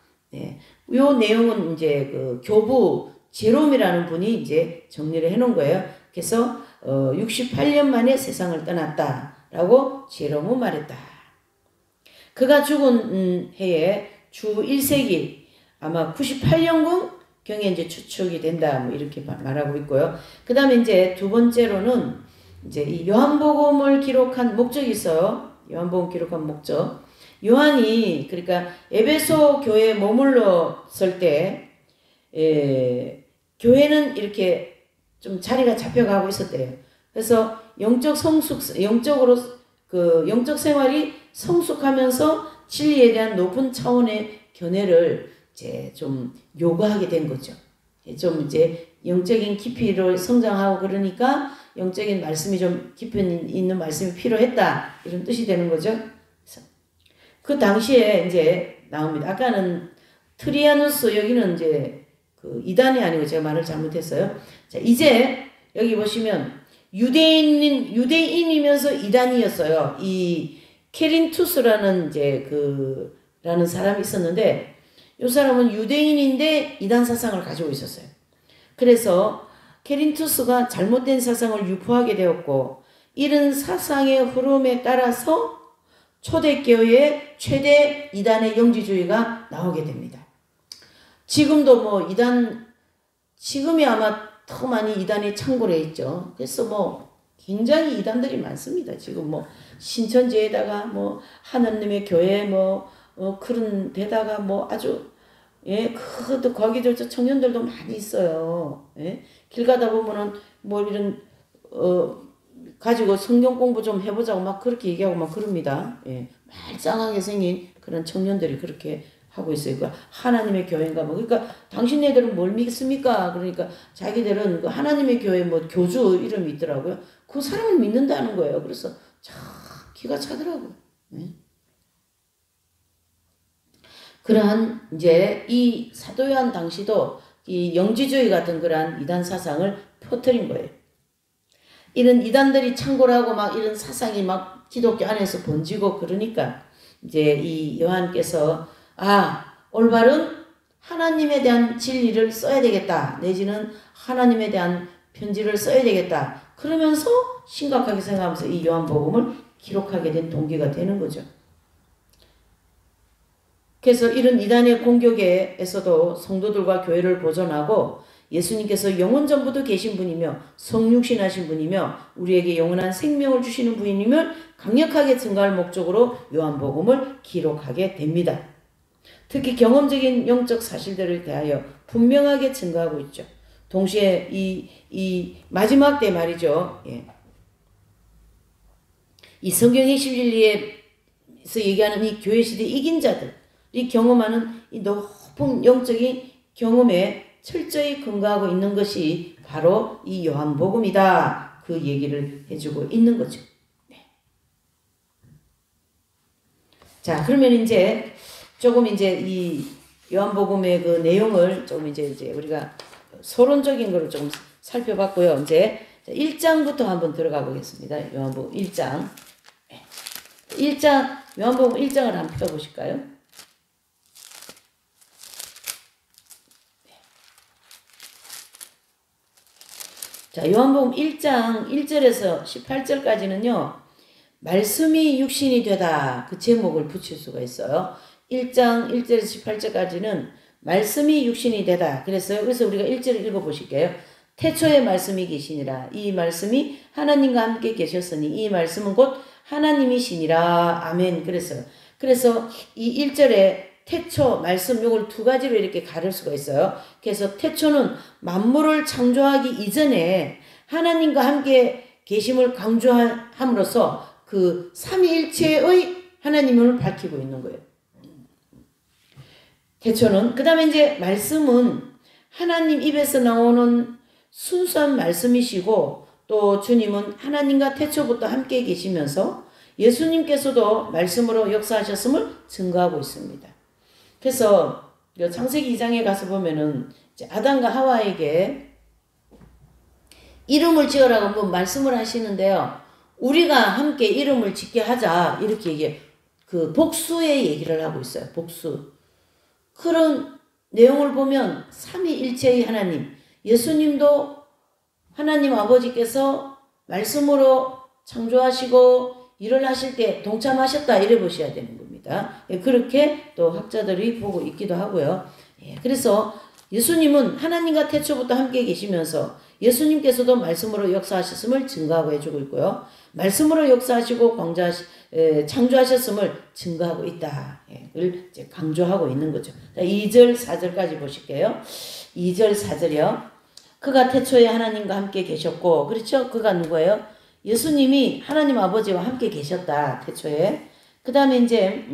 요 내용은 이제 그 교부 제롬이라는 분이 이제 정리를 해 놓은 거예요. 그래서 68년 만에 세상을 떠났다라고 제롬은 말했다. 그가 죽은 해에 주 1세기 아마 98년경 경에 이제 추측이 된다 뭐 이렇게 말하고 있고요. 그 다음에 이제 두 번째로는 이제 이 요한복음을 기록한 목적이 있어요. 요한복음 기록한 목적. 요한이 그러니까 에베소 교회에 머물렀을 때 교회는 이렇게 좀 자리가 잡혀가고 있었대요. 그래서 영적 생활이 성숙하면서 진리에 대한 높은 차원의 견해를 이제 좀 요구하게 된 거죠. 좀 이제 영적인 깊이를 성장하고 그러니까 영적인 말씀이 좀 깊이 있는 말씀이 필요했다 이런 뜻이 되는 거죠. 그 당시에 이제 나옵니다. 아까는 트리아누스 여기는 이제 그 이단이 아니고 제가 말을 잘못했어요. 자 이제 여기 보시면 유대인이면서 이단이었어요. 이 케린투스라는 이제 라는 사람이 있었는데 이 사람은 유대인인데 이단 사상을 가지고 있었어요. 그래서 케린투스가 잘못된 사상을 유포하게 되었고 이런 사상의 흐름에 따라서 초대교회의 최대 이단의 영지주의가 나오게 됩니다. 지금도 뭐 지금이 아마 더 많이 이단이 창궐해 있죠. 그래서 뭐 굉장히 이단들이 많습니다. 지금 뭐 신천지에다가 뭐 하나님의 교회 그런 데다가 뭐 아주 거기들 청년들도 많이 있어요. 길 가다 보면은 뭐 이런 가지고 성경 공부 좀 해보자고 막 그렇게 얘기하고 막 그럽니다. 말짱하게 생긴 그런 청년들이 그렇게 하고 있어요. 그러니까 하나님의 교회인가 뭐 그러니까 당신네들은 뭘 믿습니까? 그러니까 자기들은 그 하나님의 교회 뭐 교주 이름이 있더라고요. 그 사람을 믿는다는 거예요. 그래서 참 기가 차더라고요. 그러한 이제 이 사도 요한 당시도 이 영지주의 같은 그러한 이단 사상을 퍼뜨린 거예요. 이런 이단들이 창궐하고 막 이런 사상이 막 기독교 안에서 번지고 그러니까 이제 이 요한께서 올바른 하나님에 대한 진리를 써야 되겠다. 내지는 하나님에 대한 편지를 써야 되겠다. 그러면서 심각하게 생각하면서 이 요한복음을 기록하게 된 동기가 되는 거죠. 그래서 이런 이단의 공격에서도 성도들과 교회를 보존하고 예수님께서 영원전부터 계신 분이며 성육신하신 분이며 우리에게 영원한 생명을 주시는 분임을 강력하게 증거할 목적으로 요한복음을 기록하게 됩니다. 특히 경험적인 영적 사실들을 대하여 분명하게 증거하고 있죠. 동시에 이 마지막 때 말이죠. 이 성경의 진리에서 얘기하는 이 교회 시대 이긴 자들이 경험하는 이 높은 영적인 경험에 철저히 근거하고 있는 것이 바로 이 요한복음이다. 그 얘기를 해주고 있는 거죠. 자, 그러면 이제 조금 이제 이 요한복음의 그 내용을 조금 이제 우리가 서론적인 거를 좀 살펴봤고요. 이제 1장부터 한번 들어가 보겠습니다. 요한복음 1장. 1장, 요한복음 1장을 한번 펴보실까요? 자, 요한복음 1장 1절에서 18절까지는요. 말씀이 육신이 되다 그 제목을 붙일 수가 있어요. 1장 1절에서 18절까지는 말씀이 육신이 되다 그랬어요. 그래서 우리가 1절을 읽어보실게요. 태초에 말씀이 계시니라. 이 말씀이 하나님과 함께 계셨으니 이 말씀은 곧 하나님이시니라. 아멘. 그래서 이 1절에 태초, 말씀 요걸 두 가지로 이렇게 가를 수가 있어요. 그래서 태초는 만물을 창조하기 이전에 하나님과 함께 계심을 강조함으로써 그 삼위일체의 하나님을 밝히고 있는 거예요. 태초는. 그 다음에 이제 말씀은 하나님 입에서 나오는 순수한 말씀이시고, 또 주님은 하나님과 태초부터 함께 계시면서 예수님께서도 말씀으로 역사하셨음을 증거하고 있습니다. 그래서 창세기 2장에 가서 보면은 이제 아담과 하와에게 이름을 지으라고 한번 말씀을 하시는데요. 우리가 함께 이름을 짓게 하자, 이렇게 이게 그 복수의 얘기를 하고 있어요. 복수. 그런 내용을 보면 삼위일체의 하나님, 예수님도 하나님 아버지께서 말씀으로 창조하시고 일을 하실 때 동참하셨다, 이래 보셔야 되는 겁니다. 그렇게 또 학자들이 보고 있기도 하고요. 그래서 예수님은 하나님과 태초부터 함께 계시면서 예수님께서도 말씀으로 역사하셨음을 증거하고 해주고 있고요. 말씀으로 역사하시고 창조하셨음을 증거하고 있다를 이제 강조하고 있는 거죠. 2절, 4절까지 보실게요. 2절, 4절이요. 그가 태초에 하나님과 함께 계셨고, 그렇죠? 그가 누구예요? 예수님이 하나님 아버지와 함께 계셨다, 태초에. 그 다음에 이제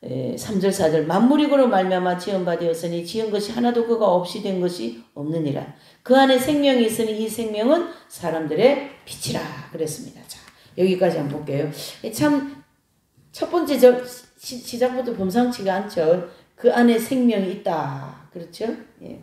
3절, 4절. 만물이 그로 말미암아 지은 바 되었으니 지은 것이 하나도 그가 없이 된 것이 없느니라. 그 안에 생명이 있으니 이 생명은 사람들의 빛이라 그랬습니다. 자, 여기까지 한번 볼게요. 참 첫 번째 시작부터 범상치가 않죠. 그 안에 생명이 있다. 그렇죠? 예.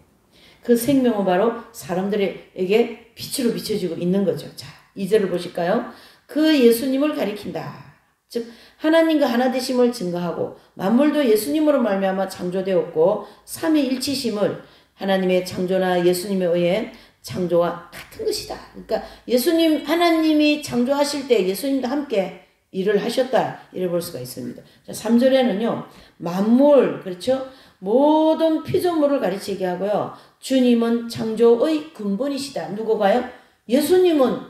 그 생명은 바로 사람들에게 빛으로 비춰지고 있는 거죠. 자, 2절을 보실까요? 그 예수님을 가리킨다. 즉 하나님과 하나 되심을 증거하고 만물도 예수님으로 말미암아 창조되었고 삼위일체심을 하나님의 창조나 예수님에 의해 창조와 같은 것이다. 그러니까 예수님, 하나님이 창조하실 때 예수님도 함께 일을 하셨다, 이래 볼 수가 있습니다. 자, 3절에는요 만물, 그렇죠? 모든 피조물을 가르치게 하고요. 주님은 창조의 근본이시다. 누구가요?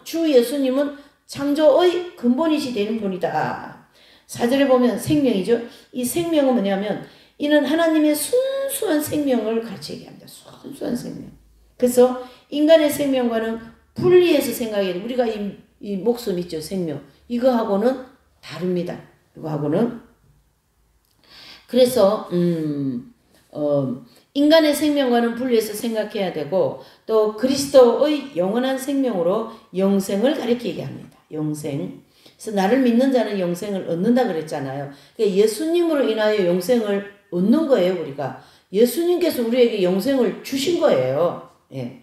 주 예수님은 창조의 근본이시 되는 분이다. 4절에 보면 생명이죠. 이 생명은 뭐냐면 이는 하나님의 순수한 생명을 가르치게 합니다. 순수한 생명. 그래서 인간의 생명과는 분리해서 생각해야 돼요. 우리가 이 목숨 있죠, 생명. 이거하고는 다릅니다. 이거하고는. 그래서 인간의 생명과는 분리해서 생각해야 되고, 또 그리스도의 영원한 생명으로 영생을 가리키게 합니다. 영생. 그래서 나를 믿는 자는 영생을 얻는다 그랬잖아요. 그러니까 예수님으로 인하여 영생을 얻는 거예요, 우리가. 예수님께서 우리에게 영생을 주신 거예요. 예.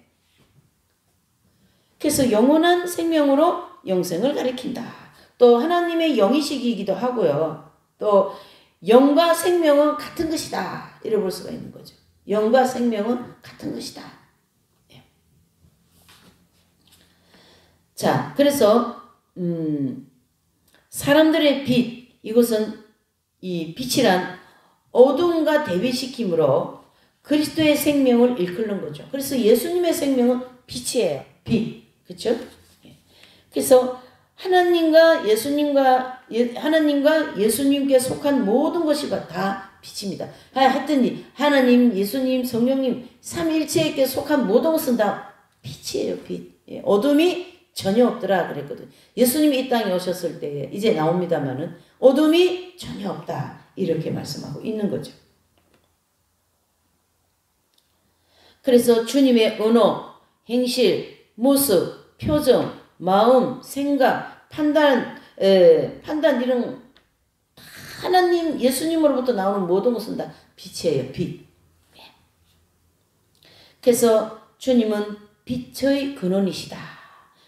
그래서 영원한 생명으로 영생을 가리킨다. 또 하나님의 영이시기도 하고요. 또 영과 생명은 같은 것이다, 이래 볼 수가 있는 거죠. 영과 생명은 같은 것이다. 예. 자, 그래서 사람들의 빛, 이것은 이 빛이란 어둠과 대비시킴으로 그리스도의 생명을 일컫는 거죠. 그래서 예수님의 생명은 빛이에요. 빛. 그렇죠? 예. 그래서 하나님과 예수님께 속한 모든 것이 다 빛입니다. 하여튼 하나님, 예수님, 성령님 삼위일체에게 속한 모든 것은 다 빛이에요. 빛. 예. 어둠이 전혀 없더라 그랬거든. 예수님이 이 땅에 오셨을 때에 이제 나옵니다마는 어둠이 전혀 없다, 이렇게 말씀하고 있는 거죠. 그래서 주님의 언어, 행실, 모습, 표정, 마음, 생각, 판단 이런 하나님, 예수님으로부터 나오는 모든 것은 다 빛이에요. 빛. 그래서 주님은 빛의 근원이시다.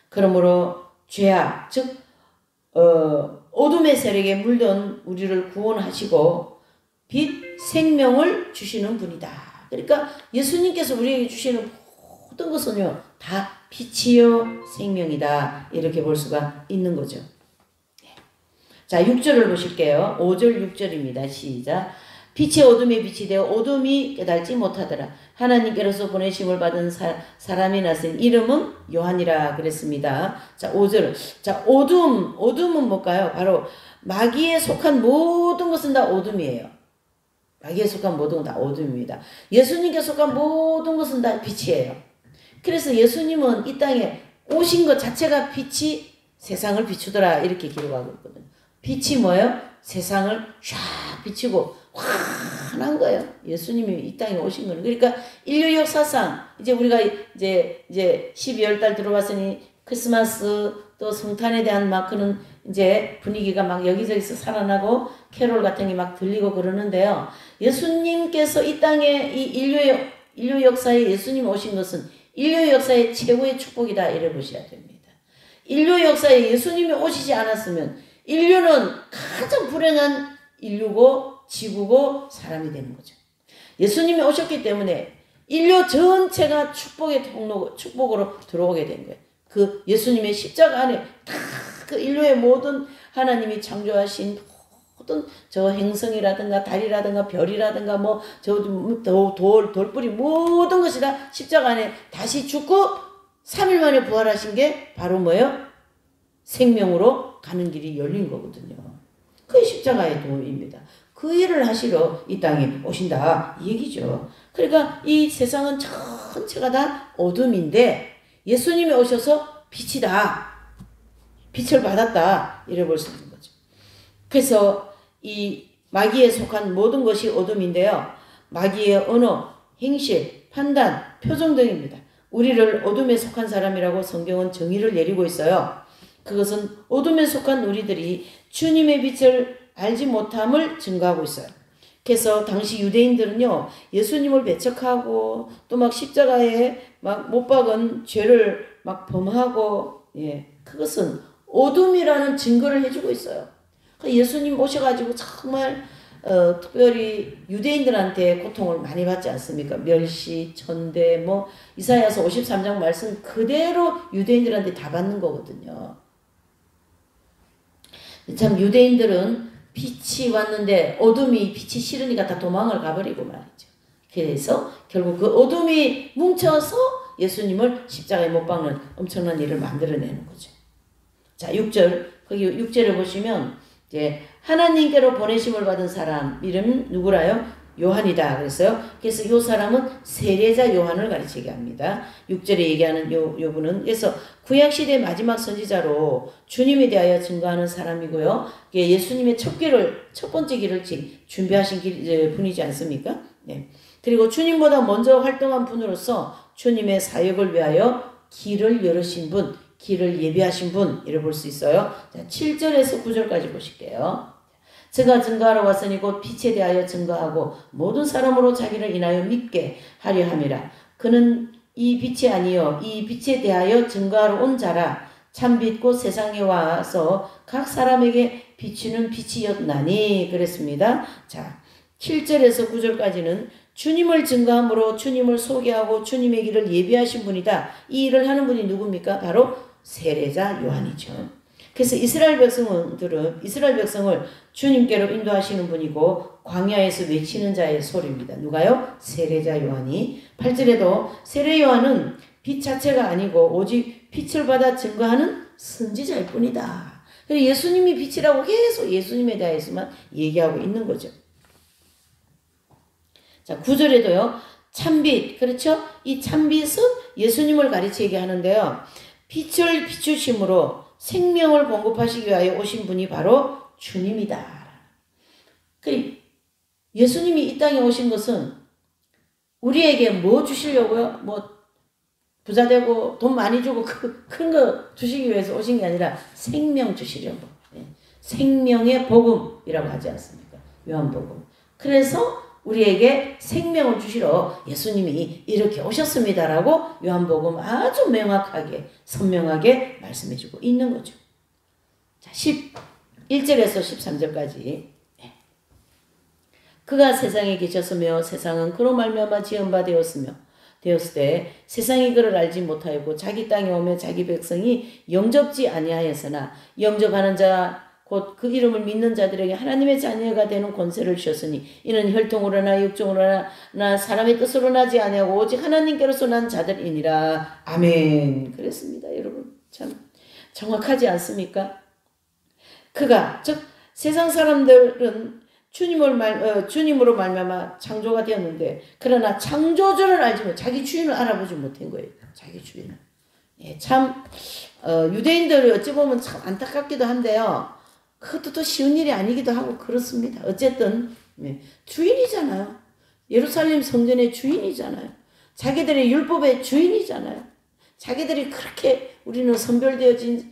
그러므로 죄악, 즉 어둠의 세력에 물든 우리를 구원하시고 빛, 생명을 주시는 분이다. 그러니까 예수님께서 우리에게 주시는 모든 것은요 다 빛이요 생명이다, 이렇게 볼 수가 있는 거죠. 자, 6절을 보실게요. 5절 6절입니다. 시작. 빛이 어둠에 빛이 되어 어둠이 깨달지 못하더라. 하나님께로서 보내심을 받은 사람이 나선 이름은 요한이라 그랬습니다. 자, 5절. 자, 어둠은 뭘까요? 바로 마귀에 속한 모든 것은 다 어둠이에요. 마귀에 속한 모든 건 다 어둠입니다. 예수님께 속한 모든 것은 다 빛이에요. 그래서 예수님은 이 땅에 오신 것 자체가 빛이 세상을 비추더라 이렇게 기록하고 있거든요. 빛이 뭐예요? 세상을 쫙 비추고 환한 거예요. 예수님이 이 땅에 오신 거는. 그러니까 인류 역사상 이제 우리가 이제 12월 달 들어왔으니 크리스마스 또 성탄에 대한 막 그런 이제 분위기가 막 여기저기서 살아나고 캐롤 같은 게 막 들리고 그러는데요. 예수님께서 이 땅에 이 인류 역사에 예수님 오신 것은 인류 역사의 최고의 축복이다 이래 보셔야 됩니다. 인류 역사에 예수님이 오시지 않았으면 인류는 가장 불행한 인류고 지구고 사람이 되는 거죠. 예수님이 오셨기 때문에 인류 전체가 축복으로 들어오게 된 거예요. 그 예수님의 십자가 안에 다 그 인류의 모든 하나님이 창조하신 모든 저 행성이라든가 달이라든가 별이라든가 뭐 저 돌뿌리 모든 것이 다 십자가 안에 다시 죽고 3일 만에 부활하신 게 바로 뭐예요? 생명으로 가는 길이 열린 거거든요. 그게 십자가의 도입니다. 그 일을 하시러 이 땅에 오신다 이 얘기죠. 그러니까 이 세상은 전체가 다 어둠인데 예수님이 오셔서 빛이다. 빛을 받았다. 이래 볼 수 있는 거죠. 그래서 이 마귀에 속한 모든 것이 어둠인데요. 마귀의 언어, 행실, 판단, 표정 등입니다. 우리를 어둠에 속한 사람이라고 성경은 정의를 내리고 있어요. 그것은 어둠에 속한 우리들이 주님의 빛을 알지 못함을 증거하고 있어요. 그래서 당시 유대인들은요, 예수님을 배척하고 또 막 십자가에 막 못 박은 죄를 막 범하고, 그것은 어둠이라는 증거를 해주고 있어요. 예수님 오셔가지고 정말 특별히 유대인들한테 고통을 많이 받지 않습니까? 멸시, 천대, 뭐 이사야서 53장 말씀 그대로 유대인들한테 다 받는 거거든요. 참 유대인들은 빛이 왔는데 어둠이 빛이 싫으니까 다 도망을 가버리고 말이죠. 그래서 결국 그 어둠이 뭉쳐서 예수님을 십자가에 못 박는 엄청난 일을 만들어내는 거죠. 자, 6절. 거기 6절을 보시면 이제 하나님께로 보내심을 받은 사람 이름은 누구라요? 요한이다 그랬어요. 그래서 이 사람은 세례자 요한을 가르치게 합니다. 6절에 얘기하는 요 분은 그래서 구약시대 마지막 선지자로 주님에 대하여 증거하는 사람이고요. 예수님의 첫 번째 길을 준비하신 분이지 않습니까? 네. 그리고 주님보다 먼저 활동한 분으로서 주님의 사역을 위하여 길을 열으신 분, 길을 예비하신 분 이래 볼 수 있어요. 자, 7절에서 9절까지 보실게요. 제가 증거하러 왔으니 곧 빛에 대하여 증거하고 모든 사람으로 자기를 인하여 믿게 하려 함이라. 그는 이 빛이 아니요 이 빛에 대하여 증거하러 온 자라. 참빛 곧 세상에 와서 각 사람에게 비추는 빛이었나니 그랬습니다. 자, 7절에서 9절까지는 주님을 증거함으로 주님을 소개하고 주님의 길을 예비하신 분이다. 이 일을 하는 분이 누굽니까? 바로 세례자 요한이죠. 그래서 이스라엘 백성을 주님께로 인도하시는 분이고 광야에서 외치는 자의 소리입니다. 누가요? 세례자 요한이. 8절에도 세례 요한은 빛 자체가 아니고 오직 빛을 받아 증거하는 선지자일 뿐이다. 그래서 예수님이 빛이라고 계속 예수님에 대해서만 얘기하고 있는 거죠. 자, 9절에도요. 참빛, 그렇죠? 이 참빛은 예수님을 가르치게 하는데요. 빛을 비추심으로 생명을 공급하시기 위하여 오신 분이 바로 주님이다. 예수님이 이 땅에 오신 것은 우리에게 뭐 주시려고요? 뭐 부자 되고 돈 많이 주고 큰 거 주시기 위해서 오신 게 아니라 생명 주시려고. 생명의 복음이라고 하지 않습니까? 요한복음. 그래서 우리에게 생명을 주시러 예수님이 이렇게 오셨습니다라고 요한복음 아주 명확하게 선명하게 말씀해주고 있는 거죠. 자, 11절에서 13절까지 그가 세상에 계셨으며 세상은 그로 말미암아 지은 바 되었을 때 세상이 그를 알지 못하였고 자기 땅에 오며 자기 백성이 영접지 아니하였으나 영접하는 자 곧 그 이름을 믿는 자들에게 하나님의 자녀가 되는 권세를 주셨으니 이는 혈통으로나 육종으로나 사람의 뜻으로 나지 아니하고 오직 하나님께로서 난 자들이니라. 아멘. 그랬습니다. 여러분 참 정확하지 않습니까? 그가 즉 세상 사람들은 주님으로 말미암아 창조가 되었는데 그러나 창조주를 알지 못 자기 주인을 알아보지 못한 거예요. 자기 주인을. 예, 참 유대인들이 어찌 보면 참 안타깝기도 한데요. 그것도 또 쉬운 일이 아니기도 하고 그렇습니다. 어쨌든 주인이잖아요. 예루살렘 성전의 주인이잖아요. 자기들의 율법의 주인이잖아요. 자기들이 그렇게 우리는 선별되어진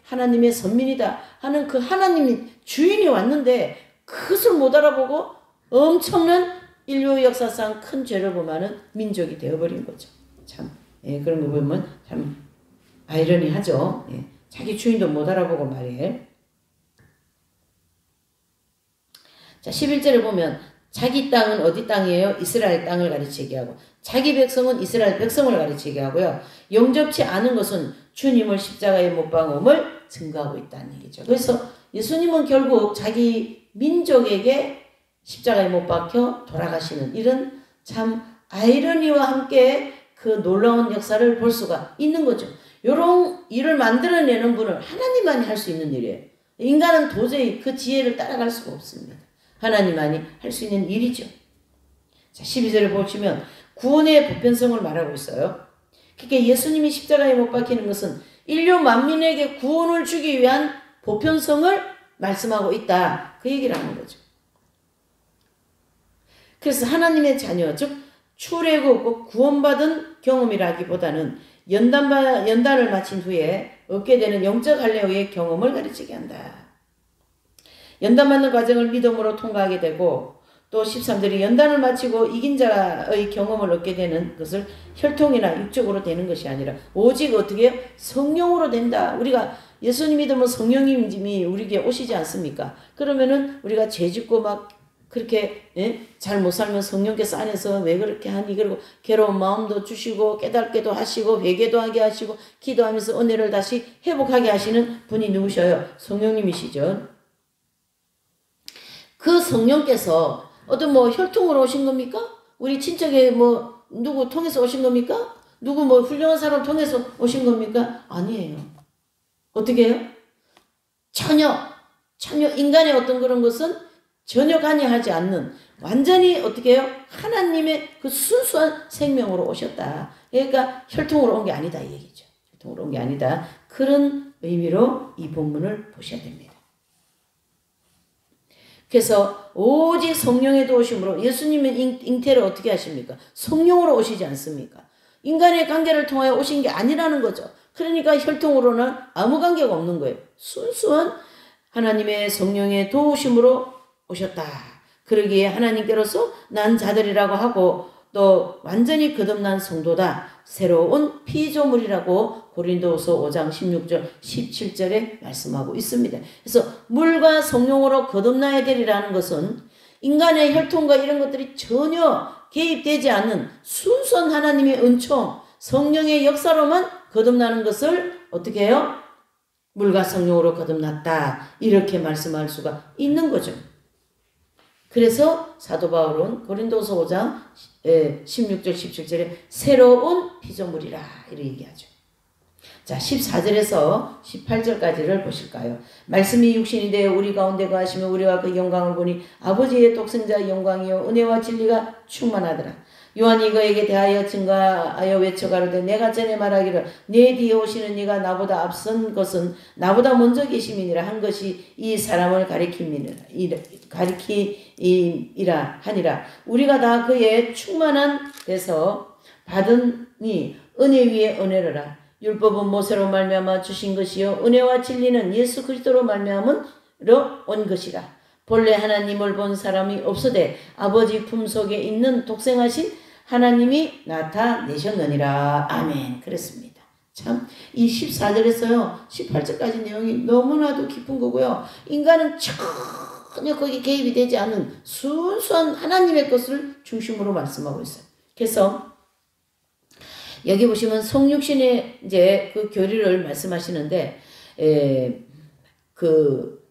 하나님의 선민이다 하는 그 하나님이 주인이 왔는데 그것을 못 알아보고 엄청난 인류 역사상 큰 죄를 범하는 민족이 되어버린 거죠. 참 그런 거 보면 참 아이러니하죠. 자기 주인도 못 알아보고 말이에요. 자 11절에 보면 자기 땅은 어디 땅이에요? 이스라엘 땅을 가르치게 하고 자기 백성은 이스라엘 백성을 가르치게 하고요. 영접치 않은 것은 주님을 십자가에 못 박음을 증거하고 있다는 얘기죠. 그래서 예수님은 결국 자기 민족에게 십자가에 못 박혀 돌아가시는 이런 참 아이러니와 함께 그 놀라운 역사를 볼 수가 있는 거죠. 이런 일을 만들어내는 분은 하나님만이 할 수 있는 일이에요. 인간은 도저히 그 지혜를 따라갈 수가 없습니다. 하나님만이 할 수 있는 일이죠. 자, 12절을 보시면 구원의 보편성을 말하고 있어요. 그러니까 예수님이 십자가에 못 박히는 것은 인류 만민에게 구원을 주기 위한 보편성을 말씀하고 있다. 그 얘기를 하는 거죠. 그래서 하나님의 자녀, 즉 출애굽 구원받은 경험이라기보다는 연단을 마친 후에 얻게 되는 영적 할례의 경험을 가르치게 한다. 연단받는 과정을 믿음으로 통과하게 되고 또 13절이 연단을 마치고 이긴 자의 경험을 얻게 되는 것을 혈통이나 육적으로 되는 것이 아니라 오직 어떻게 해요? 성령으로 된다. 우리가 예수님 믿으면 성령님이 우리에게 오시지 않습니까? 그러면은 우리가 죄짓고 막 그렇게 잘 못 살면 성령께서 안에서 왜 그렇게 하니 그리고 괴로운 마음도 주시고 깨닫게도 하시고 회개도 하게 하시고 기도하면서 은혜를 다시 회복하게 하시는 분이 누구셔요? 성령님이시죠. 그 성령께서 어떤 혈통으로 오신 겁니까? 우리 친척에 누구 통해서 오신 겁니까? 누구 훌륭한 사람 통해서 오신 겁니까? 아니에요. 어떻게 해요? 전혀 인간의 어떤 그런 것은 전혀 관여하지 않는 완전히 어떻게 해요? 하나님의 그 순수한 생명으로 오셨다. 그러니까 혈통으로 온 게 아니다 이 얘기죠. 혈통으로 온 게 아니다. 그런 의미로 이 본문을 보셔야 됩니다. 그래서 오직 성령의 도우심으로 예수님은 잉태를 어떻게 하십니까? 성령으로 오시지 않습니까? 인간의 관계를 통하여 오신 게 아니라는 거죠. 그러니까 혈통으로는 아무 관계가 없는 거예요. 순수한 하나님의 성령의 도우심으로 오셨다. 그러기에 하나님께로서 난 자들이라고 하고 또 완전히 거듭난 성도다. 새로운 피조물이라고 고린도후서 5장 16절 17절에 말씀하고 있습니다. 그래서 물과 성령으로 거듭나야 되리라는 것은 인간의 혈통과 이런 것들이 전혀 개입되지 않는 순수한 하나님의 은총, 성령의 역사로만 거듭나는 것을 어떻게 해요? 물과 성령으로 거듭났다. 이렇게 말씀할 수가 있는 거죠. 그래서 사도 바울은 고린도서 5장 16절 17절에 새로운 피조물이라 이렇게 얘기하죠. 자 14절에서 18절까지를 보실까요? 말씀이 육신이 되어 우리 가운데 거하시며 우리와 그 영광을 보니 아버지의 독생자의 영광이요 은혜와 진리가 충만하더라. 요한이 그에게 대하여 증거하여 외쳐가로되 내가 전에 말하기를 내 뒤에 오시는 이가 나보다 앞선 것은 나보다 먼저 계심이니라 한 것이 이 사람을 가리킴이라 하니라. 우리가 다 그의 충만한 데서 받으니 은혜 위에 은혜로라. 율법은 모세로 말미암아 주신 것이요 은혜와 진리는 예수 그리스도로 말미암으로 온 것이라. 본래 하나님을 본 사람이 없으되 아버지 품속에 있는 독생하신 하나님이 나타내셨느니라. 아멘. 그랬습니다. 참 이 14절에서요 18절까지 내용이 너무나도 깊은 거고요. 인간은 전혀 거기에 개입이 되지 않은 순수한 하나님의 것을 중심으로 말씀하고 있어요. 그래서 여기 보시면 성육신의 이제 그 교리를 말씀하시는데 그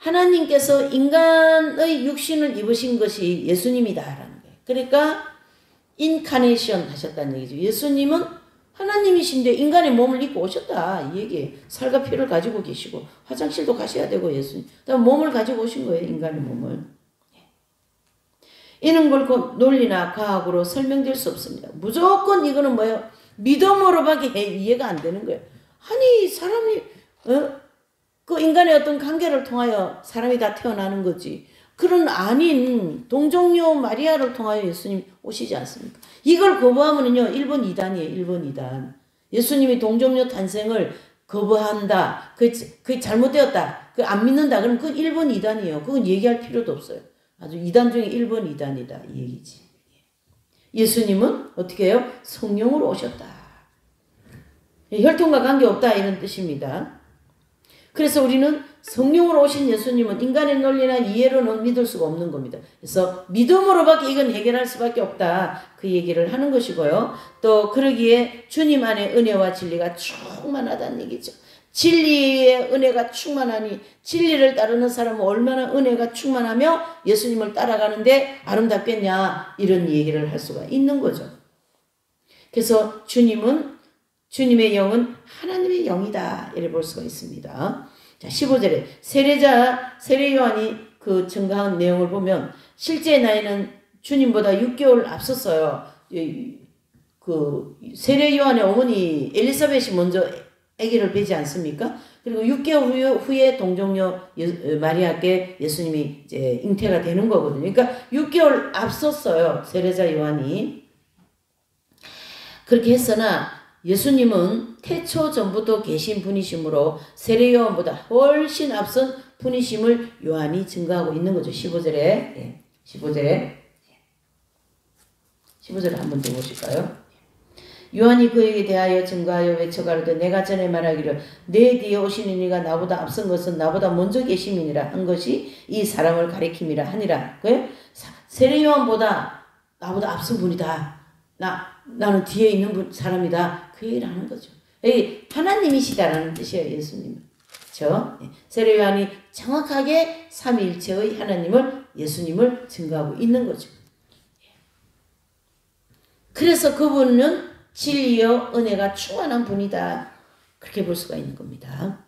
하나님께서 인간의 육신을 입으신 것이 예수님이다라는 거예요. 그러니까 인카네이션 하셨다는 얘기죠. 예수님은 하나님이신데 인간의 몸을 입고 오셨다 이 얘기예요. 살과 피를 가지고 계시고 화장실도 가셔야 되고 예수님 그다음 몸을 가지고 오신 거예요. 인간의 몸을. 이런 걸 논리나 과학으로 설명될 수 없습니다. 무조건 이거는 뭐예요? 믿음으로밖에 이해가 안 되는 거예요. 아니 사람이 그 인간의 어떤 관계를 통하여 사람이 다 태어나는 거지. 그런 아닌 동정녀 마리아를 통하여 예수님 오시지 않습니까? 이걸 거부하면은요 1번 2단이에요. 1번 2단. 예수님이 동정녀 탄생을 거부한다. 그게 잘못되었다. 그 안 믿는다. 그럼 그 1번 2단이에요. 그건 얘기할 필요도 없어요. 아주 2단 중에 1번 2단이다. 이 얘기지. 예수님은 어떻게 해요? 성령으로 오셨다. 혈통과 관계없다 이런 뜻입니다. 그래서 우리는 성령으로 오신 예수님은 인간의 논리나 이해로는 믿을 수가 없는 겁니다. 그래서 믿음으로밖에 이건 해결할 수밖에 없다. 그 얘기를 하는 것이고요. 또 그러기에 주님 안에 은혜와 진리가 충만하다는 얘기죠. 진리의 은혜가 충만하니 진리를 따르는 사람은 얼마나 은혜가 충만하며 예수님을 따라가는데 아름답겠냐 이런 얘기를 할 수가 있는 거죠. 그래서 주님의 영은 하나님의 영이다 이래 볼 수가 있습니다. 자 15절에 세례 요한이 그 증거한 내용을 보면 실제 나이는 주님보다 6개월 앞섰어요. 그 세례 요한의 어머니 엘리사벳이 먼저 아기를 배지 않습니까? 그리고 6개월 후에 동정녀 마리아께 예수님이 이제 잉태가 되는 거거든요. 그러니까 6개월 앞섰어요. 세례자 요한이. 그렇게 했으나 예수님은 태초 전부터 계신 분이시므로 세례 요한보다 훨씬 앞선 분이심을 요한이 증거하고 있는 거죠. 15절에 15절을 한번 더 보실까요? 요한이 그에게 대하여 증거하여 외쳐가로되 내가 전에 말하기를 내 뒤에 오시는 이가 나보다 앞선 것은 나보다 먼저 계심이니라 한 것이 이 사람을 가리킴이라 하니라. 세례 요한보다 나보다 앞선 분이다. 나는 뒤에 있는 사람이다. 그 얘기를 하는 거죠. 하나님이시다라는 뜻이에요. 예수님은. 그렇죠? 세례 요한이 정확하게 삼위일체의 하나님을 예수님을 증거하고 있는 거죠. 그래서 그분은 진리여 은혜가 충만한 분이다. 그렇게 볼 수가 있는 겁니다.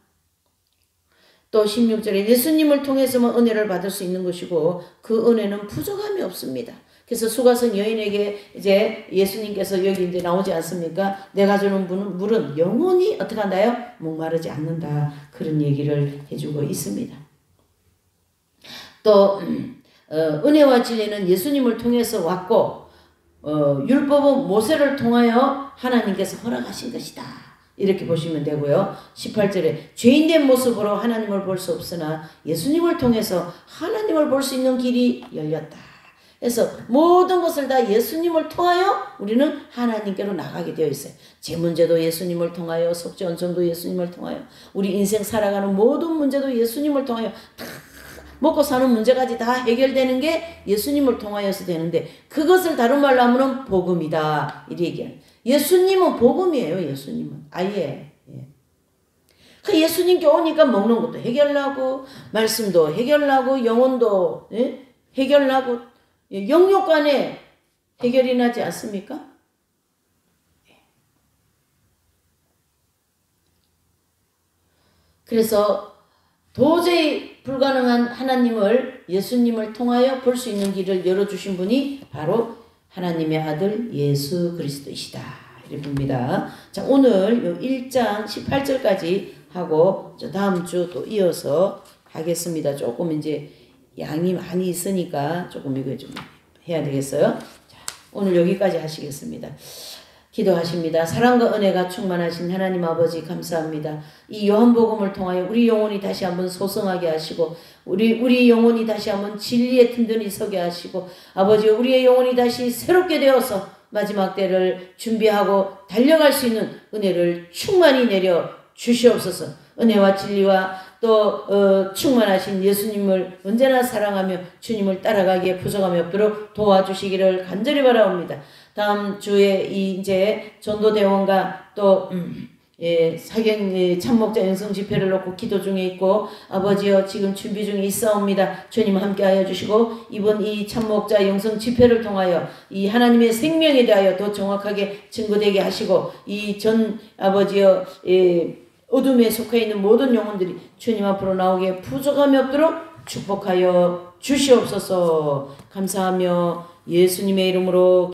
또 16절에 예수님을 통해서만 은혜를 받을 수 있는 것이고 그 은혜는 부족함이 없습니다. 그래서 수가성 여인에게 이제 예수님께서 여기 이제 나오지 않습니까? 내가 주는 물은 영원히 어떻게 한다요? 목마르지 않는다. 그런 얘기를 해주고 있습니다. 또 은혜와 진리는 예수님을 통해서 왔고 율법은 모세를 통하여 하나님께서 허락하신 것이다. 이렇게 보시면 되고요. 18절에 죄인된 모습으로 하나님을 볼 수 없으나 예수님을 통해서 하나님을 볼 수 있는 길이 열렸다. 그래서 모든 것을 다 예수님을 통하여 우리는 하나님께로 나가게 되어 있어요. 제 문제도 예수님을 통하여, 속죄원청도 예수님을 통하여, 우리 인생 살아가는 모든 문제도 예수님을 통하여 다 먹고 사는 문제까지 다 해결되는 게 예수님을 통하여서 되는데 그것을 다른 말로 하면 복음이다. 이 얘기예요. 예수님은 복음이에요. 예수님은 아예. 그 예수님께 오니까 먹는 것도 해결나고 말씀도 해결나고 영혼도 해결나고 영육 간에 해결이 나지 않습니까? 그래서 도저히 불가능한 하나님을 예수님을 통하여 볼 수 있는 길을 열어주신 분이 바로 하나님의 아들 예수 그리스도이시다. 이렇게 봅니다. 자, 오늘 요 1장 18절까지 하고 다음 주 또 이어서 하겠습니다. 조금 이제 양이 많이 있으니까 조금 이거 좀 해야 되겠어요. 자, 오늘 여기까지 하시겠습니다. 기도하십니다. 사랑과 은혜가 충만하신 하나님 아버지 감사합니다. 이 요한복음을 통하여 우리 영혼이 다시 한번 소성하게 하시고 우리 영혼이 다시 한번 진리의 튼튼히 서게 하시고 아버지 우리의 영혼이 다시 새롭게 되어서 마지막 때를 준비하고 달려갈 수 있는 은혜를 충만히 내려 주시옵소서. 은혜와 진리와 또 충만하신 예수님을 언제나 사랑하며 주님을 따라가기에 부족함이 없도록 도와주시기를 간절히 바라옵니다. 다음 주에 이제 전도대원과 또 사경 참목자 영성 집회를 놓고 기도 중에 있고 아버지여 지금 준비 중에 있사옵니다. 주님 함께하여 주시고 이번 이 참목자 영성 집회를 통하여 이 하나님의 생명에 대하여 더 정확하게 증거되게 하시고 이 전 아버지여 어둠에 속해 있는 모든 영혼들이 주님 앞으로 나오게 부족함이 없도록 축복하여 주시옵소서. 감사하며 예수님의 이름으로